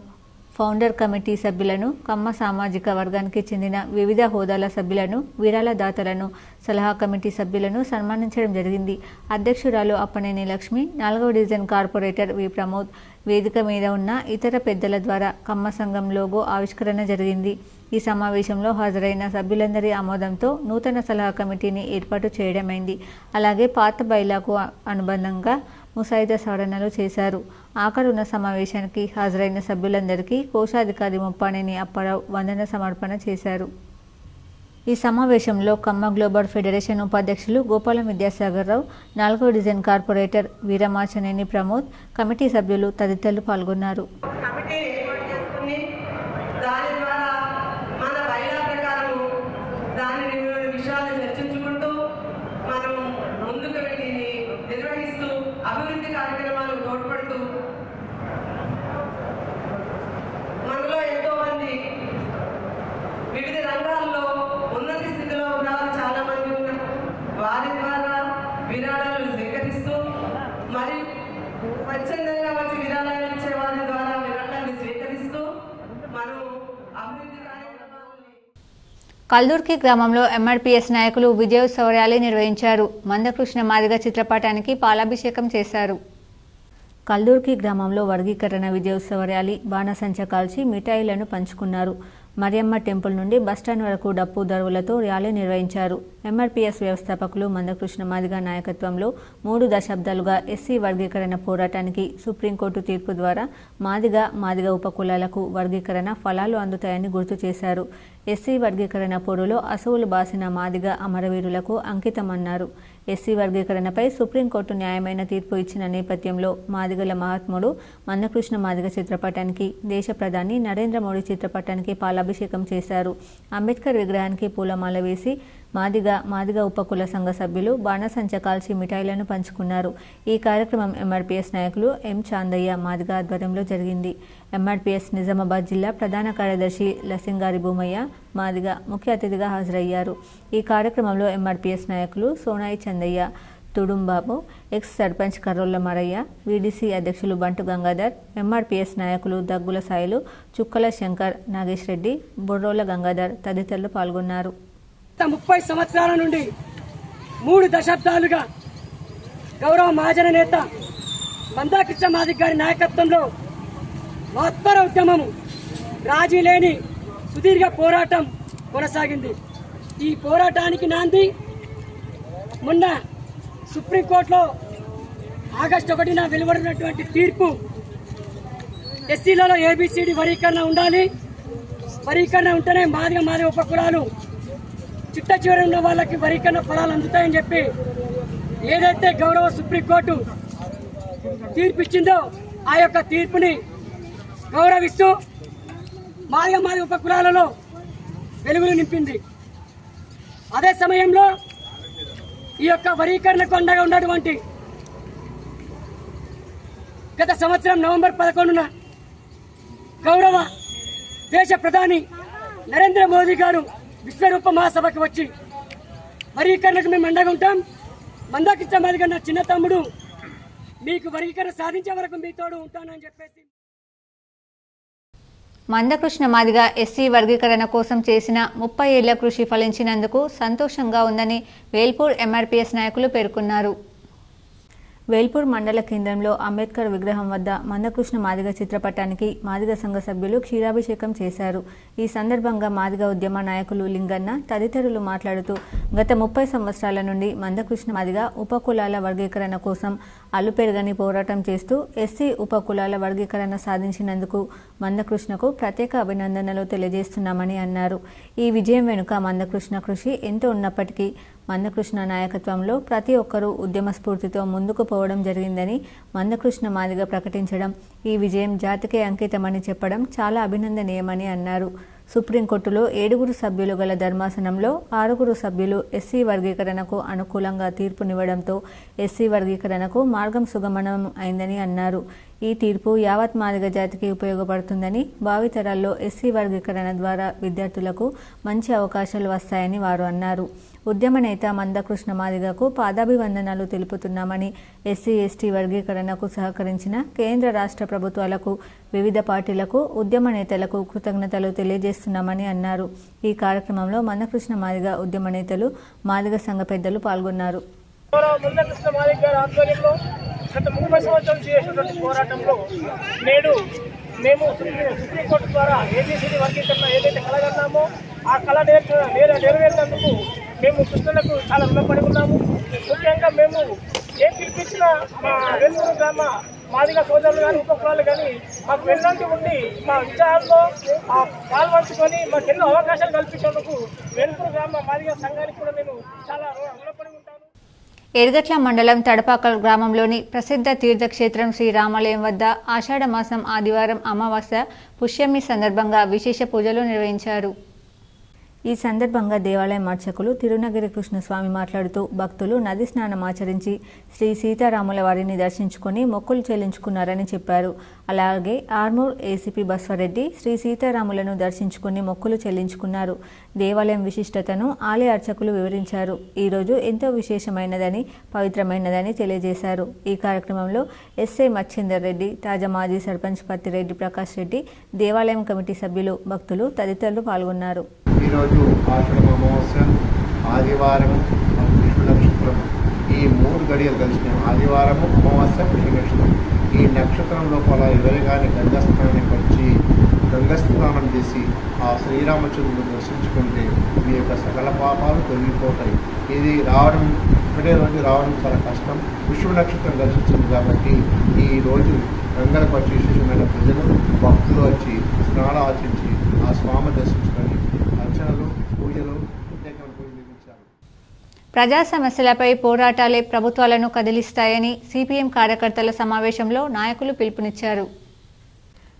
ఫౌండర్ కమిటీ సభ్యులను, కమ్మ సామాజిక వర్గానికి చెందిన వివిధ హోదాల సభ్యులను, విరాళ దాతలను, సలహా కమిటీ సభ్యులను సన్మానించడం జరిగింది. అధ్యక్షురాలు అప్పనేని లక్ష్మి, 4వ డివిజన్ కార్పొరేటర్ వి ప్రమోద్, వేదిక మీద ఉన్న ఇతర పెద్దల ద్వారా కమ్మ సంఘం లోగో ఆవిష్కరణ జరిగింది. ఈ సమావేశంలో హాజరైన సభ్యులందరి ఆమోదంతో నూతన సలహా కమిటీని ఏర్పాటు చేయడమైంది. అలాగే పాత బైలాకు అనుబంధంగా ముసాయిదా సవరణలు చేశారు. ఆఖరున్న సమావేశానికి హాజరైన సభ్యులందరికీ కోశాధికారి ముప్పానేని అప్పారావు వందన సమర్పణ చేశారు. ఈ సమావేశంలో కమ్మ గ్లోబల్ ఫెడరేషన్ ఉపాధ్యక్షులు గోపాలం విద్యాసాగర్ రావు, 4వ division corporator Veeramachaneni Pramod, committee సభ్యులు తదితరులు పాల్గొన్నారు. అభివృద్ధి కార్యక్రమాలు తోడ్పడుతూ మనలో ఎంతో మంది వివిధ రంగాల్లో ఉన్నత స్థితిలో ఉన్నవారు చాలా మంది ఉన్నారు. వారి ద్వారా విరాళాలు స్వీకరిస్తూ మరియు స్వచ్ఛందంగా వచ్చి విరాళాలు ఇచ్చే వారి ద్వారా విరాళాన్ని స్వీకరిస్తూ మనం అభివృద్ధి కార్యక్రమాలని. కల్దుర్కి గ్రామంలో ఎంఆర్పీఎస్ నాయకులు విజయోత్సవ ర్యాలీ నిర్వహించారు. మందకృష్ణ మాదిగ చిత్రపటానికి పాలాభిషేకం చేశారు. కల్దుర్కి గ్రామంలో వర్గీకరణ విజయోత్సవ ర్యాలీ, బాణసంచ కాల్చి మిఠాయిలను పంచుకున్నారు. మరియమ్మ టెంపుల్ నుండి బస్టాండ్ వరకు డప్పు దరువులతో ర్యాలీ నిర్వహించారు. ఎంఆర్పీఎస్ వ్యవస్థాపకులు మందకృష్ణ మాదిగ నాయకత్వంలో 3 దశాబ్దాలుగా ఎస్సీ వర్గీకరణ పోరాటానికి సుప్రీంకోర్టు తీర్పు ద్వారా మాదిగ ఉపకులాలకు వర్గీకరణ ఫలాలు అందుతాయని గుర్తు చేశారు. ఎస్సీ వర్గీకరణ పోరులో అసువులు బాసిన మాదిగ అమరవీరులకు అంకితమన్నారు. ఎస్సీ వర్గీకరణపై సుప్రీంకోర్టు న్యాయమైన తీర్పు ఇచ్చిన నేపథ్యంలో మాదిగల మహాత్ముడు మందకృష్ణ మాదిగ చిత్రపటానికి దేశ ప్రధాని నరేంద్ర మోడీ చిత్రపటానికి పాలాభిషేకం చేశారు. అంబేద్కర్ విగ్రహానికి పూలమాల వేసి మాదిగ ఉపకుల సంఘ సభ్యులు బాణసంచ కాల్చి మిఠాయిలను పంచుకున్నారు. ఈ కార్యక్రమం ఎంఆర్పీఎస్ నాయకులు ఎం చాందయ్య మాదిగ ఆధ్వర్యంలో జరిగింది. ఎంఆర్పీఎస్ నిజామాబాద్ జిల్లా ప్రధాన కార్యదర్శి లసింగారి భూమయ్య మాదిగ ముఖ్య అతిథిగా హాజరయ్యారు. ఈ కార్యక్రమంలో ఎంఆర్పీఎస్ నాయకులు సోనాయి చందయ్య, తుడుంబాబు, ఎక్స్ సర్పంచ్ కర్రోళ్ల మరయ్య, వీడీసీ అధ్యక్షులు బంటు గంగాధర్, ఎంఆర్పీఎస్ నాయకులు దగ్గుల సాయిలు, చుక్కల శంకర్, నాగేష్ రెడ్డి, బొర్రోల గంగాధర్ తదితరులు పాల్గొన్నారు. 30 సంవత్సరాల నుండి 3 దశాబ్దాలుగా గౌరవ మహాజన నేత మందకృష్ణ మాదిగ గారి నాయకత్వంలో మహత్తర ఉద్యమము, రాజీ లేని సుదీర్ఘ పోరాటం కొనసాగింది. ఈ పోరాటానికి నాంది మొన్న సుప్రీంకోర్టులో ఆగస్టు 1న వెలువడినటువంటి తీర్పు. ఎస్సీలలో ఏబిసిడి వర్గీకరణ ఉండాలి, వర్గీకరణ ఉంటేనే మాదిగ ఉపకులాలు చిట్ట చివరి ఉన్న వాళ్ళకి వర్గీకరణ ఫలాలు అందుతాయని చెప్పి ఏదైతే గౌరవ సుప్రీంకోర్టు తీర్పు ఇచ్చిందో ఆ యొక్క తీర్పుని గౌరవిస్తూ మాదిగ ఉపకులాలలో వెలుగులు నింపింది. అదే సమయంలో ఈ యొక్క వర్గీకరణకు అండగా ఉన్నటువంటి గత సంవత్సరం నవంబర్ 11న గౌరవ దేశ ప్రధాని నరేంద్ర మోదీ గారు విశ్వరూప మహాసభకి వచ్చి వర్గీకరణకు మేము అండగా ఉంటాం, మందకృష్ణ మాదిగ నా చిన్న తమ్ముడు, మీకు వర్గీకరణ సాధించే వరకు మీ తోడు ఉంటానని చెప్పేసి మందకృష్ణ మాదిగ ఎస్సీ వర్గీకరణ కోసం చేసిన 30 ఏళ్ల కృషి ఫలించినందుకు సంతోషంగా ఉందని వేల్పూర్ ఎంఆర్పీఎస్ నాయకులు పేర్కొన్నారు. వేల్పూర్ మండల కేంద్రంలో అంబేద్కర్ విగ్రహం వద్ద మందకృష్ణ మాదిగ చిత్రపటానికి మాదిగ సంఘ సభ్యులు క్షీరాభిషేకం చేశారు. ఈ సందర్భంగా మాదిగ ఉద్యమ నాయకులు లింగన్న తదితరులు మాట్లాడుతూ గత 30 సంవత్సరాల నుండి మందకృష్ణ మాదిగ ఉపకులాల వర్గీకరణ కోసం అలుపెరగని పోరాటం చేస్తూ ఎస్సీ ఉపకులాల వర్గీకరణ సాధించినందుకు మందకృష్ణకు ప్రత్యేక అభినందనలు తెలియజేస్తున్నామని అన్నారు. ఈ విజయం వెనుక మందకృష్ణ కృషి ఎంతో ఉన్నప్పటికీ మందకృష్ణ నాయకత్వంలో ప్రతి ఒక్కరూ ఉద్యమ స్ఫూర్తితో ముందుకు పోవడం జరిగిందని మందకృష్ణ మాదిగ ప్రకటించడం ఈ విజయం జాతికే అంకితమని చెప్పడం చాలా అభినందనీయమని అన్నారు. సుప్రీంకోర్టులో 7 సభ్యులు గల ధర్మాసనంలో 6 సభ్యులు ఎస్సీ వర్గీకరణకు అనుకూలంగా తీర్పునివ్వడంతో ఎస్సీ వర్గీకరణకు మార్గం సుగమనం అయిందని అన్నారు. ఈ తీర్పు యావత్ మాదిగ జాతికి ఉపయోగపడుతుందని, భావితరాల్లో ఎస్సీ వర్గీకరణ ద్వారా విద్యార్థులకు మంచి అవకాశాలు వస్తాయని వారు అన్నారు. ఉద్యమ నేత మందకృష్ణ మాదిగకు పాదాభివందనాలు తెలుపుతున్నామని, ఎస్సీ ఎస్టీ వర్గీకరణకు సహకరించిన కేంద్ర రాష్ట్ర ప్రభుత్వాలకు, వివిధ పార్టీలకు, ఉద్యమ నేతలకు కృతజ్ఞతలు తెలియజేస్తున్నామని అన్నారు. ఈ కార్యక్రమంలో మందకృష్ణ మాదిగ ఉద్యమ నేతలు, మాదిగ సంఘ పెద్దలు పాల్గొన్నారు. మందకృష్ణ మాదిగ గారి ఆధ్వర్యంలో గత 30 సంవత్సరాలు చేసినటువంటి పోరాటంలో నేడు మేము సుప్రీంకోర్టు ద్వారా ఏబీసీడీ వర్గీకరణ ఏదైతే కలగన్నామో ఆ కళ నెరవేరినందుకు మేము కృష్ణులకు చాలా రుణపడి ఉన్నాము. ముఖ్యంగా మేము ఏం పిలిపించిన మా వెల్పూరు గ్రామ మాదిగ సోదరులు కానీ ఉపకులాలు కానీ మాకు వెన్నంటి ఉండి మా విజయాల్లో పాల్పంచుకొని మాకు ఎన్నో అవకాశాలు కల్పించేందుకు వెల్పూరు గ్రామ మాదిగ సంఘానికి కూడా నేను చాలా రుణపడి ఉంటాను. ఎర్గట్ల మండలం తడపాకల్ గ్రామంలోని ప్రసిద్ధ తీర్థక్షేత్రం శ్రీ రామాలయం వద్ద ఆషాఢ మాసం ఆదివారం అమావాస్య పుష్యమి సందర్భంగా విశేష పూజలు నిర్వహించారు. ఈ సందర్భంగా దేవాలయం అర్చకులు తిరునగిరి కృష్ణస్వామి మాట్లాడుతూ భక్తులు నది స్నానం ఆచరించి శ్రీ సీతారాముల వారిని దర్శించుకొని మొక్కులు చెల్లించుకున్నారని చెప్పారు. అలాగే ఆర్మూర్ ఏసీపీ బస్వారెడ్డి శ్రీ సీతారాములను దర్శించుకుని మొక్కులు చెల్లించుకున్నారు. దేవాలయం విశిష్టతను ఆలయ అర్చకులు వివరించారు. ఈరోజు ఎంతో విశేషమైనదని, పవిత్రమైనదని తెలియజేశారు. ఈ కార్యక్రమంలో ఎస్ఐ మచ్చేందర్ రెడ్డి, తాజా మాజీ సర్పంచ్ పత్తిరెడ్డి ప్రకాష్ రెడ్డి, దేవాలయం కమిటీ సభ్యులు, భక్తులు తదితరులు పాల్గొన్నారు. ఈరోజు ఆషాఢ అమావాస్య, ఆదివారము, పుష్య నక్షత్రం ఈ 3 గడియలు కలిసినాయి. ఆదివారము, అమావాస్య, పుష్య నక్షత్రం. ఈ నక్షత్రం లోపల ఎవరిగాని గంగస్నానానికి వచ్చి గంగస్నానం చేసి ఆ శ్రీరామచంద్రుని దర్శించుకుంటే మీ యొక్క సకల పాపాలు తొలగిపోతాయి. ఇది రావడం ఒకటే రోజు రావడం చాలా కష్టం. పుష్య నక్షత్రం దర్శించింది కాబట్టి ఈ రోజు గంగలకు వచ్చి విశేషమైన ప్రజలు, భక్తులు వచ్చి స్నానం ఆచరించి ఆ స్వామి దర్శించుకొని అర్చనలు, పూజలు, ప్రత్యేకంగా నిర్మించారు. ప్రజా సమస్యలపై పోరాటాలే ప్రభుత్వాలను కదిలిస్తాయని సిపిఎం కార్యకర్తల సమావేశంలో నాయకులు పిలుపునిచ్చారు.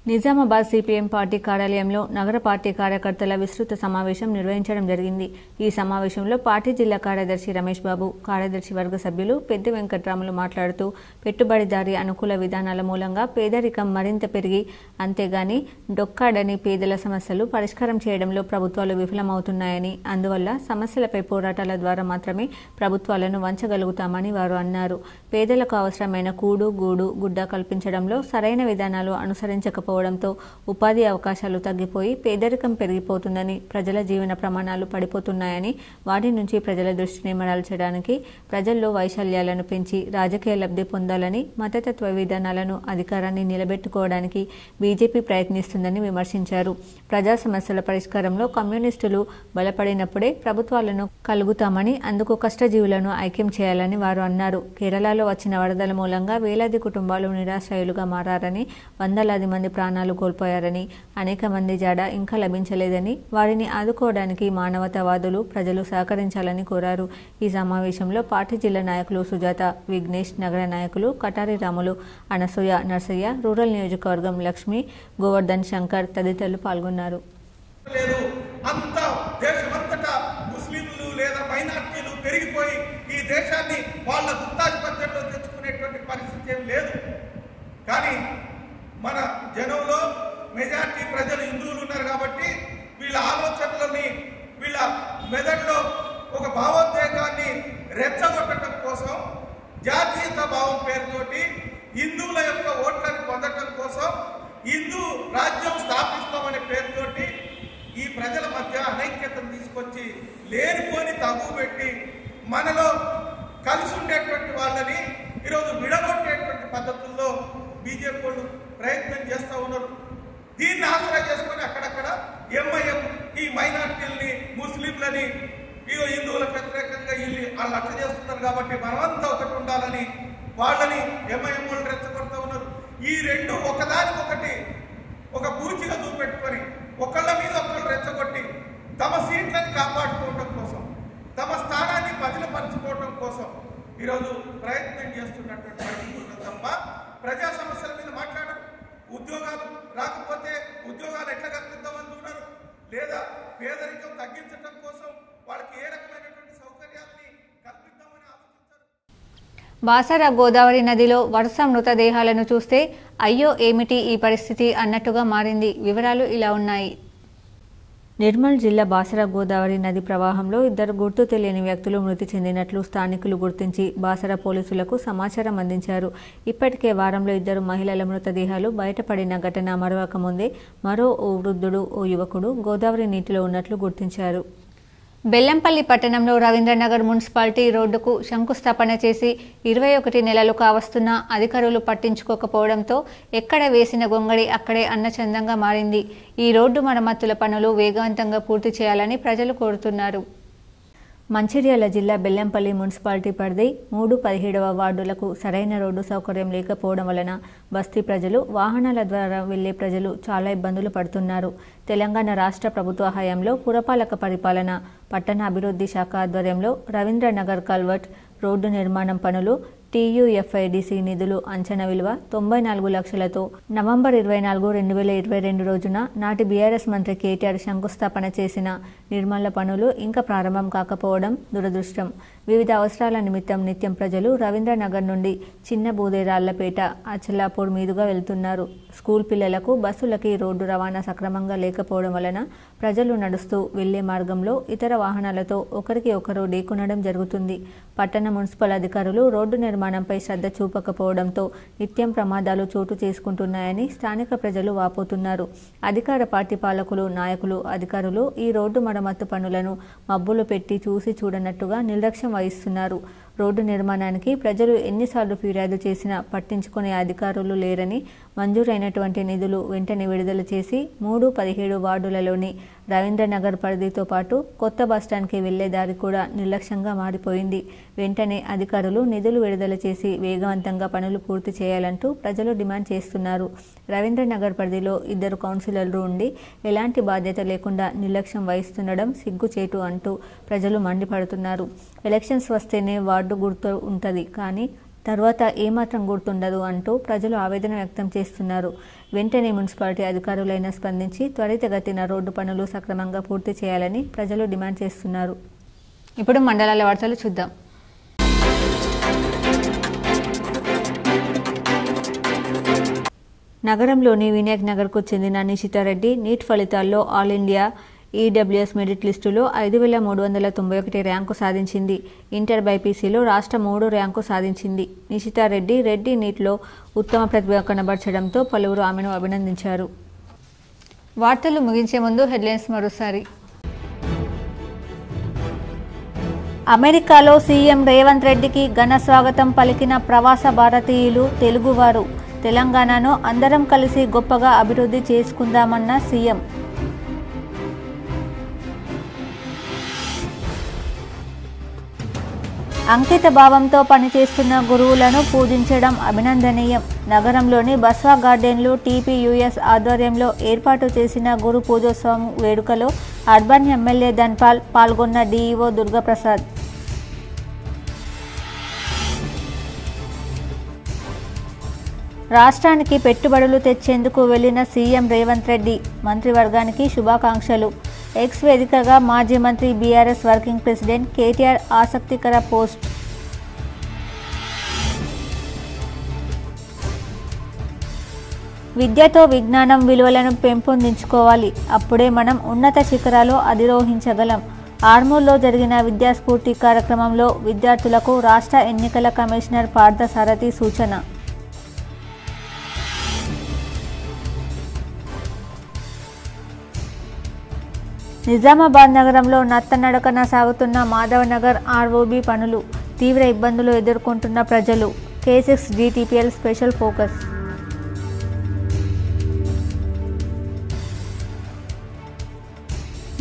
నిజామాబాద్ సిపిఎం పార్టీ కార్యాలయంలో నగర పార్టీ కార్యకర్తల విస్తృత సమావేశం నిర్వహించడం జరిగింది. ఈ సమావేశంలో పార్టీ జిల్లా కార్యదర్శి రమేష్ బాబు, కార్యదర్శి వర్గ సభ్యులు పెద్ది వెంకట్రాములు మాట్లాడుతూ పెట్టుబడిదారీ అనుకూల విధానాల మూలంగా పేదరికం మరింత పెరిగి, అంతేగాని డొక్కాడని పేదల సమస్యలు పరిష్కారం చేయడంలో ప్రభుత్వాలు విఫలమవుతున్నాయని, అందువల్ల సమస్యలపై పోరాటాల ద్వారా మాత్రమే ప్రభుత్వాలను వంచగలుగుతామని వారు అన్నారు. పేదలకు అవసరమైన కూడు, గూడు, గుడ్డ కల్పించడంలో సరైన విధానాలు అనుసరించకపోవడంతో ఉపాధి అవకాశాలు తగ్గిపోయి పేదరికం పెరిగిపోతుందని, ప్రజల జీవన ప్రమాణాలు పడిపోతున్నాయని, వాటి నుంచి ప్రజల దృష్టిని మరల్చడానికి ప్రజల్లో వైశల్యాలను పెంచి రాజకీయ లబ్ధి పొందాలని, మతతత్వ విధానాలను, అధికారాన్ని నిలబెట్టుకోవడానికి బీజేపీ ప్రయత్నిస్తుందని విమర్శించారు. ప్రజా సమస్యల పరిష్కారంలో కమ్యూనిస్టులు బలపడినప్పుడే ప్రభుత్వాలను కలుగుతామని, అందుకు కష్టజీవులను ఐక్యం చేయాలని వారు అన్నారు. కేరళలో వచ్చిన వరదల మూలంగా వేలాది కుటుంబాలు నిరాశ్రయులుగా మారారని, వందలాది మంది ప్రాణాలు కోల్పోయారని, అనేక మంది జాడ ఇంకా లభించలేదని, వారిని ఆదుకోవడానికి మానవతావాదులు, ప్రజలు సహకరించాలని కోరారు. ఈ సమావేశంలో పార్టీ జిల్లా నాయకులు సుజాత, విఘ్నేష్, నగర నాయకులు కటారి రాములు, అనసూయ, నర్సయ్య, రూరల్ నియోజకవర్గం లక్ష్మి, గోవర్ధన్ శంకర్ తదితరులు పాల్గొన్నారు. పెరిగిపోయి ఈ దేశాన్ని వాళ్ళ గుత్తాధిపత్యంలో తెచ్చుకునేటువంటి పరిస్థితి ఏమి లేదు. కానీ మన జనంలో మెజార్టీ ప్రజలు హిందువులు ఉన్నారు కాబట్టి వీళ్ళ ఆలోచనలని, వీళ్ళ మెదడులో ఒక భావోద్వేగాన్ని రెచ్చగొట్టడం కోసం జాతీయత భావం పేరుతోటి హిందువుల యొక్క ఓట్లను పొందడం కోసం హిందూ రాజ్యం స్థాపిస్తామనే తీసుకొచ్చి లేనిపోని తగ్గు పెట్టి మనలో కలిసి ఉండేటువంటి వాళ్ళని ఈరోజు విడగొట్టేటువంటి పద్ధతుల్లో బీజేపీ వాళ్ళు ప్రయత్నం చేస్తూ ఉన్నారు. దీన్ని ఆసరా చేసుకొని అక్కడక్కడ ఎంఐఎం ఈ మైనార్టీలని ముస్లింలని హిందువులకు వ్యతిరేకంగా వాళ్ళు అట్లా చేస్తున్నారు కాబట్టి మనమంతా ఒకటి ఉండాలని వాళ్ళని ఎంఐఎం వాళ్ళు రెచ్చగొడుతూ ఉన్నారు. ఈ రెండు ఒకదానికొకటి ఒక పూచిగా చూపెట్టుకొని ఒకళ్ళ మీద ఒకళ్ళు రెచ్చగొట్టి తమ సీట్లను కాపాడుకోవడం కోసం, తమ స్థానాన్ని బదిలపరచుకోవడం కోసం ఈరోజు ప్రయత్నం చేస్తున్నటువంటి పరిస్థితులు తప్ప ప్రజా సమస్యల మీద మాట్లాడరు. ఉద్యోగాలు రాకపోతే ఉద్యోగాలు ఎట్లా కల్పిద్దామని చూడరు, లేదా పేదరికం తగ్గించడం కోసం వాళ్ళకి ఏ రకమైనటువంటి సౌకర్యాలని కల్పిద్దామని ఆలోచించారు. బాసర గోదావరి నదిలో వరుస మృతదేహాలను చూస్తే అయ్యో ఏమిటి ఈ పరిస్థితి అన్నట్టుగా మారింది. వివరాలు ఇలా ఉన్నాయి. నిర్మల్ జిల్లా బాసర గోదావరి నది ప్రవాహంలో ఇద్దరు గుర్తు తెలియని వ్యక్తులు మృతి చెందినట్లు స్థానికులు గుర్తించి బాసర పోలీసులకు సమాచారం అందించారు. ఇప్పటికే వారంలో ఇద్దరు మహిళల మృతదేహాలు బయటపడిన ఘటన మరొక ముందే మరో ఓ వృద్ధుడు, ఓ యువకుడు గోదావరి నీటిలో ఉన్నట్లు గుర్తించారు. బెల్లంపల్లి పట్టణంలో రవీంద్రనగర్ మున్సిపాలిటీ రోడ్డుకు శంకుస్థాపన చేసి 21 నెలలు కావస్తున్నా అధికారులు పట్టించుకోకపోవడంతో ఎక్కడ వేసిన గొంగడి అక్కడే అన్నచందంగా మారింది. ఈ రోడ్డు మరమ్మతుల పనులు వేగవంతంగా పూర్తి చేయాలని ప్రజలు కోరుతున్నారు. మంచిర్యాల జిల్లా బెల్లంపల్లి మున్సిపాలిటీ పరిధి 3-17వ వార్డులకు సరైన రోడ్డు సౌకర్యం లేకపోవడం వలన బస్తీ ప్రజలు, వాహనాల ద్వారా వెళ్లే ప్రజలు చాలా ఇబ్బందులు పడుతున్నారు. తెలంగాణ రాష్ట్ర ప్రభుత్వ హయాంలో పురపాలక పరిపాలన, పట్టణ అభివృద్ధి శాఖ ఆధ్వర్యంలో రవీంద్రనగర్ కల్వర్ట్ రోడ్డు నిర్మాణం పనులు TUFIDC నిధులు అంచనా విలువ 94 లక్షలతో నవంబర్ 24, 2022 రోజున నాటి బీఆర్ఎస్ మంత్రి కేటీఆర్ శంకుస్థాపన చేసిన నిర్మాణ పనులు ఇంకా ప్రారంభం కాకపోవడం దురదృష్టం. వివిధ అవసరాల నిమిత్తం నిత్యం ప్రజలు రవీంద్రనగర్ నుండి చిన్న బూదేరాళ్లపేట, అచలాపూర్ మీదుగా వెళ్తున్నారు. స్కూల్ పిల్లలకు, బస్సులకి రోడ్డు రవాణా సక్రమంగా లేకపోవడం వలన ప్రజలు నడుస్తూ వెళ్లే మార్గంలో ఇతర వాహనాలతో ఒకరికి ఒకరు ఢీకొనడం జరుగుతుంది. పట్టణ మున్సిపల్ అధికారులు రోడ్డు నిర్మాణంపై శ్రద్ధ చూపకపోవడంతో నిత్యం ప్రమాదాలు చోటు చేసుకుంటున్నాయని స్థానిక ప్రజలు వాపోతున్నారు. అధికార పార్టీ పాలకులు, నాయకులు, అధికారులు ఈ రోడ్డు మరమ్మతు పనులను మబ్బులు పెట్టి చూసి చూడనట్టుగా నిర్లక్ష్యం వహిస్తున్నారు. రోడ్డు నిర్మాణానికి ప్రజలు ఎన్నిసార్లు ఫిర్యాదు చేసినా పట్టించుకునే అధికారులు లేరని, మంజూరైనటువంటి నిధులు వెంటనే విడుదల చేసి 3-17 వార్డులలోని రవీంద్రనగర్ పరిధితో పాటు కొత్త బస్టాండ్కి వెళ్లే దారి కూడా నిర్లక్ష్యంగా మారిపోయింది. వెంటనే అధికారులు నిధులు విడుదల చేసి వేగవంతంగా పనులు పూర్తి చేయాలంటూ ప్రజలు డిమాండ్ చేస్తున్నారు. రవీంద్రనగర్ పరిధిలో 2 కౌన్సిలర్లు ఉండి ఎలాంటి బాధ్యత లేకుండా నిర్లక్ష్యం వహిస్తుండడం సిగ్గుచేటు అంటూ ప్రజలు మండిపడుతున్నారు. ఎలక్షన్స్ వస్తేనే వార్డు గుర్తు ఉంటుంది, కానీ తర్వాత ఏమాత్రం గుర్తుండదు అంటూ ప్రజలు ఆవేదన వ్యక్తం చేస్తున్నారు. వెంటనే మున్సిపాలిటీ అధికారులైనా స్పందించి త్వరితగతిన రోడ్డు పనులు సక్రమంగా పూర్తి చేయాలని ప్రజలు డిమాండ్ చేస్తున్నారు. ఇప్పుడు మండలాల వార్తలు చూద్దాం. నగరంలోని వినాయక్ నగర్కు చెందిన నిషితారెడ్డి నీట్ ఫలితాల్లో ఆల్ ఇండియా EWS మెరిట్ లిస్టులో 5391 ర్యాంకు సాధించింది. ఇంటర్ బైపీసీలో రాష్ట్ర 3 ర్యాంకు సాధించింది. నిషితారెడ్డి రెడ్డి నీట్లో ఉత్తమ ప్రతిభ కనబర్చడంతో పలువురు ఆమెను అభినందించారు. వార్తలు ముగించే ముందు హెడ్లైన్స్ మరోసారి. అమెరికాలో సీఎం రేవంత్ రెడ్డికి ఘన స్వాగతం పలికిన ప్రవాస భారతీయులు, తెలుగువారు. తెలంగాణను అందరం కలిసి గొప్పగా అభివృద్ధి చేసుకుందామన్న సీఎం. అంకిత భావంతో పనిచేస్తున్న గురువులను పూజించడం అభినందనీయం. నగరంలోని బస్వా గార్డెన్లో TPUS ఆధ్వర్యంలో ఏర్పాటు చేసిన గురు పూజోత్సవం వేడుకలో అర్బన్ ఎమ్మెల్యే ధన్పాల్ పాల్గొన్న DEO దుర్గాప్రసాద్. రాష్ట్రానికి పెట్టుబడులు తెచ్చేందుకు వెళ్లిన సీఎం రేవంత్ రెడ్డి, మంత్రివర్గానికి శుభాకాంక్షలు. ఎక్స్ వేదికగా మాజీ మంత్రి బీఆర్ఎస్ వర్కింగ్ ప్రెసిడెంట్ కేటీఆర్ ఆసక్తికర పోస్ట్. విద్యతో విజ్ఞానం విలువలను పెంపొందించుకోవాలి, అప్పుడే మనం ఉన్నత శిఖరాలు అధిరోహించగలం. ఆర్మూర్లో జరిగిన విద్యాస్ఫూర్తి కార్యక్రమంలో విద్యార్థులకు రాష్ట్ర ఎన్నికల కమిషనర్ పార్థసారథి సూచన. నిజామాబాద్ నగరంలో నత్తనడకన సాగుతున్న మాధవనగర్ ఆర్ఓబి పనులు తీవ్ర ఇబ్బందులు ఎదుర్కొంటున్న ప్రజలు. K6 DTPL special focus.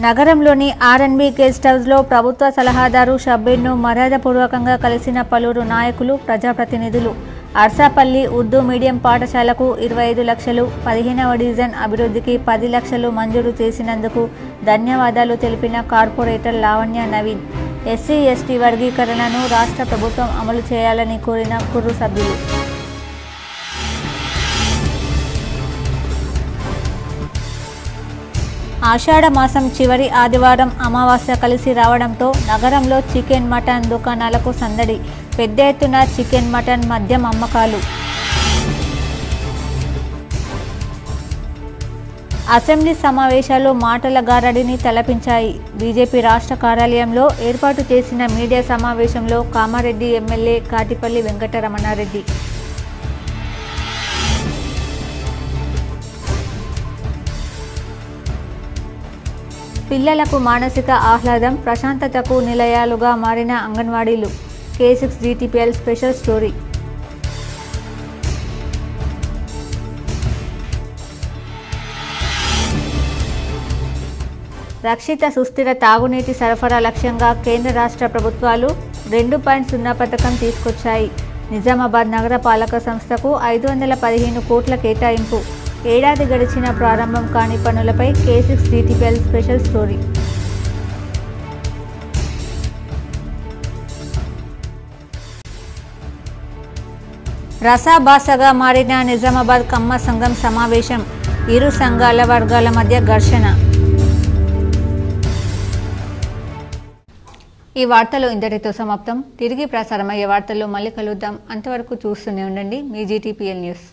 నగరంలోని R&B గెస్ట్ హౌస్లో ప్రభుత్వ సలహాదారు షబ్బీర్ను మర్యాదపూర్వకంగా కలిసిన పలువురు నాయకులు, ప్రజాప్రతినిధులు. అర్సాపల్లి ఉర్దూ మీడియం పాఠశాలకు 25 లక్షలు, 15వ డివిజన్ అభివృద్ధికి 10 లక్షలు మంజూరు చేసినందుకు ధన్యవాదాలు తెలిపిన కార్పొరేటర్ లావణ్య నవీన్. SC/ST వర్గీకరణను రాష్ట్ర ప్రభుత్వం అమలు చేయాలని కోరిన కుర్రు సభ్యులు. ఆషాఢ మాసం చివరి ఆదివారం అమావాస్య కలిసి రావడంతో నగరంలో చికెన్, మటన్ దుకాణాలకు సందడి. పెద్ద ఎత్తున చికెన్, మటన్, మద్యం అమ్మకాలు. అసెంబ్లీ సమావేశాలు మాటల గారడిని తలపించాయి. బీజేపీ రాష్ట్ర కార్యాలయంలో ఏర్పాటు చేసిన మీడియా సమావేశంలో కామారెడ్డి ఎమ్మెల్యే కాటిపల్లి వెంకటరమణారెడ్డి. పిల్లలకు మానసిక ఆహ్లాదం, ప్రశాంతతకు నిలయాలుగా మారిన అంగన్వాడీలు. K6 DTPL special story. రక్షిత సుస్థిర తాగునీటి సరఫరా లక్ష్యంగా కేంద్ర రాష్ట్ర ప్రభుత్వాలు 2.0 పథకం తీసుకొచ్చాయి. నిజామాబాద్ నగర పాలక సంస్థకు 515 కోట్ల కేటాయింపు. ఏడాది గడిచిన ప్రారంభం కాని పనులపై K6 DTPL స్పెషల్ స్టోరీ. రసాభాసగా మారిన నిజామాబాద్ కమ్మ సంఘం సమావేశం. ఇరు సంఘాల వర్గాల మధ్య ఘర్షణ. ఈ వార్తలు ఇంతటితో సమాప్తం. తిరిగి ప్రసారమయ్యే వార్తల్లో మళ్ళీ కలుద్దాం. అంతవరకు చూస్తూనే ఉండండి మీ GTPL న్యూస్.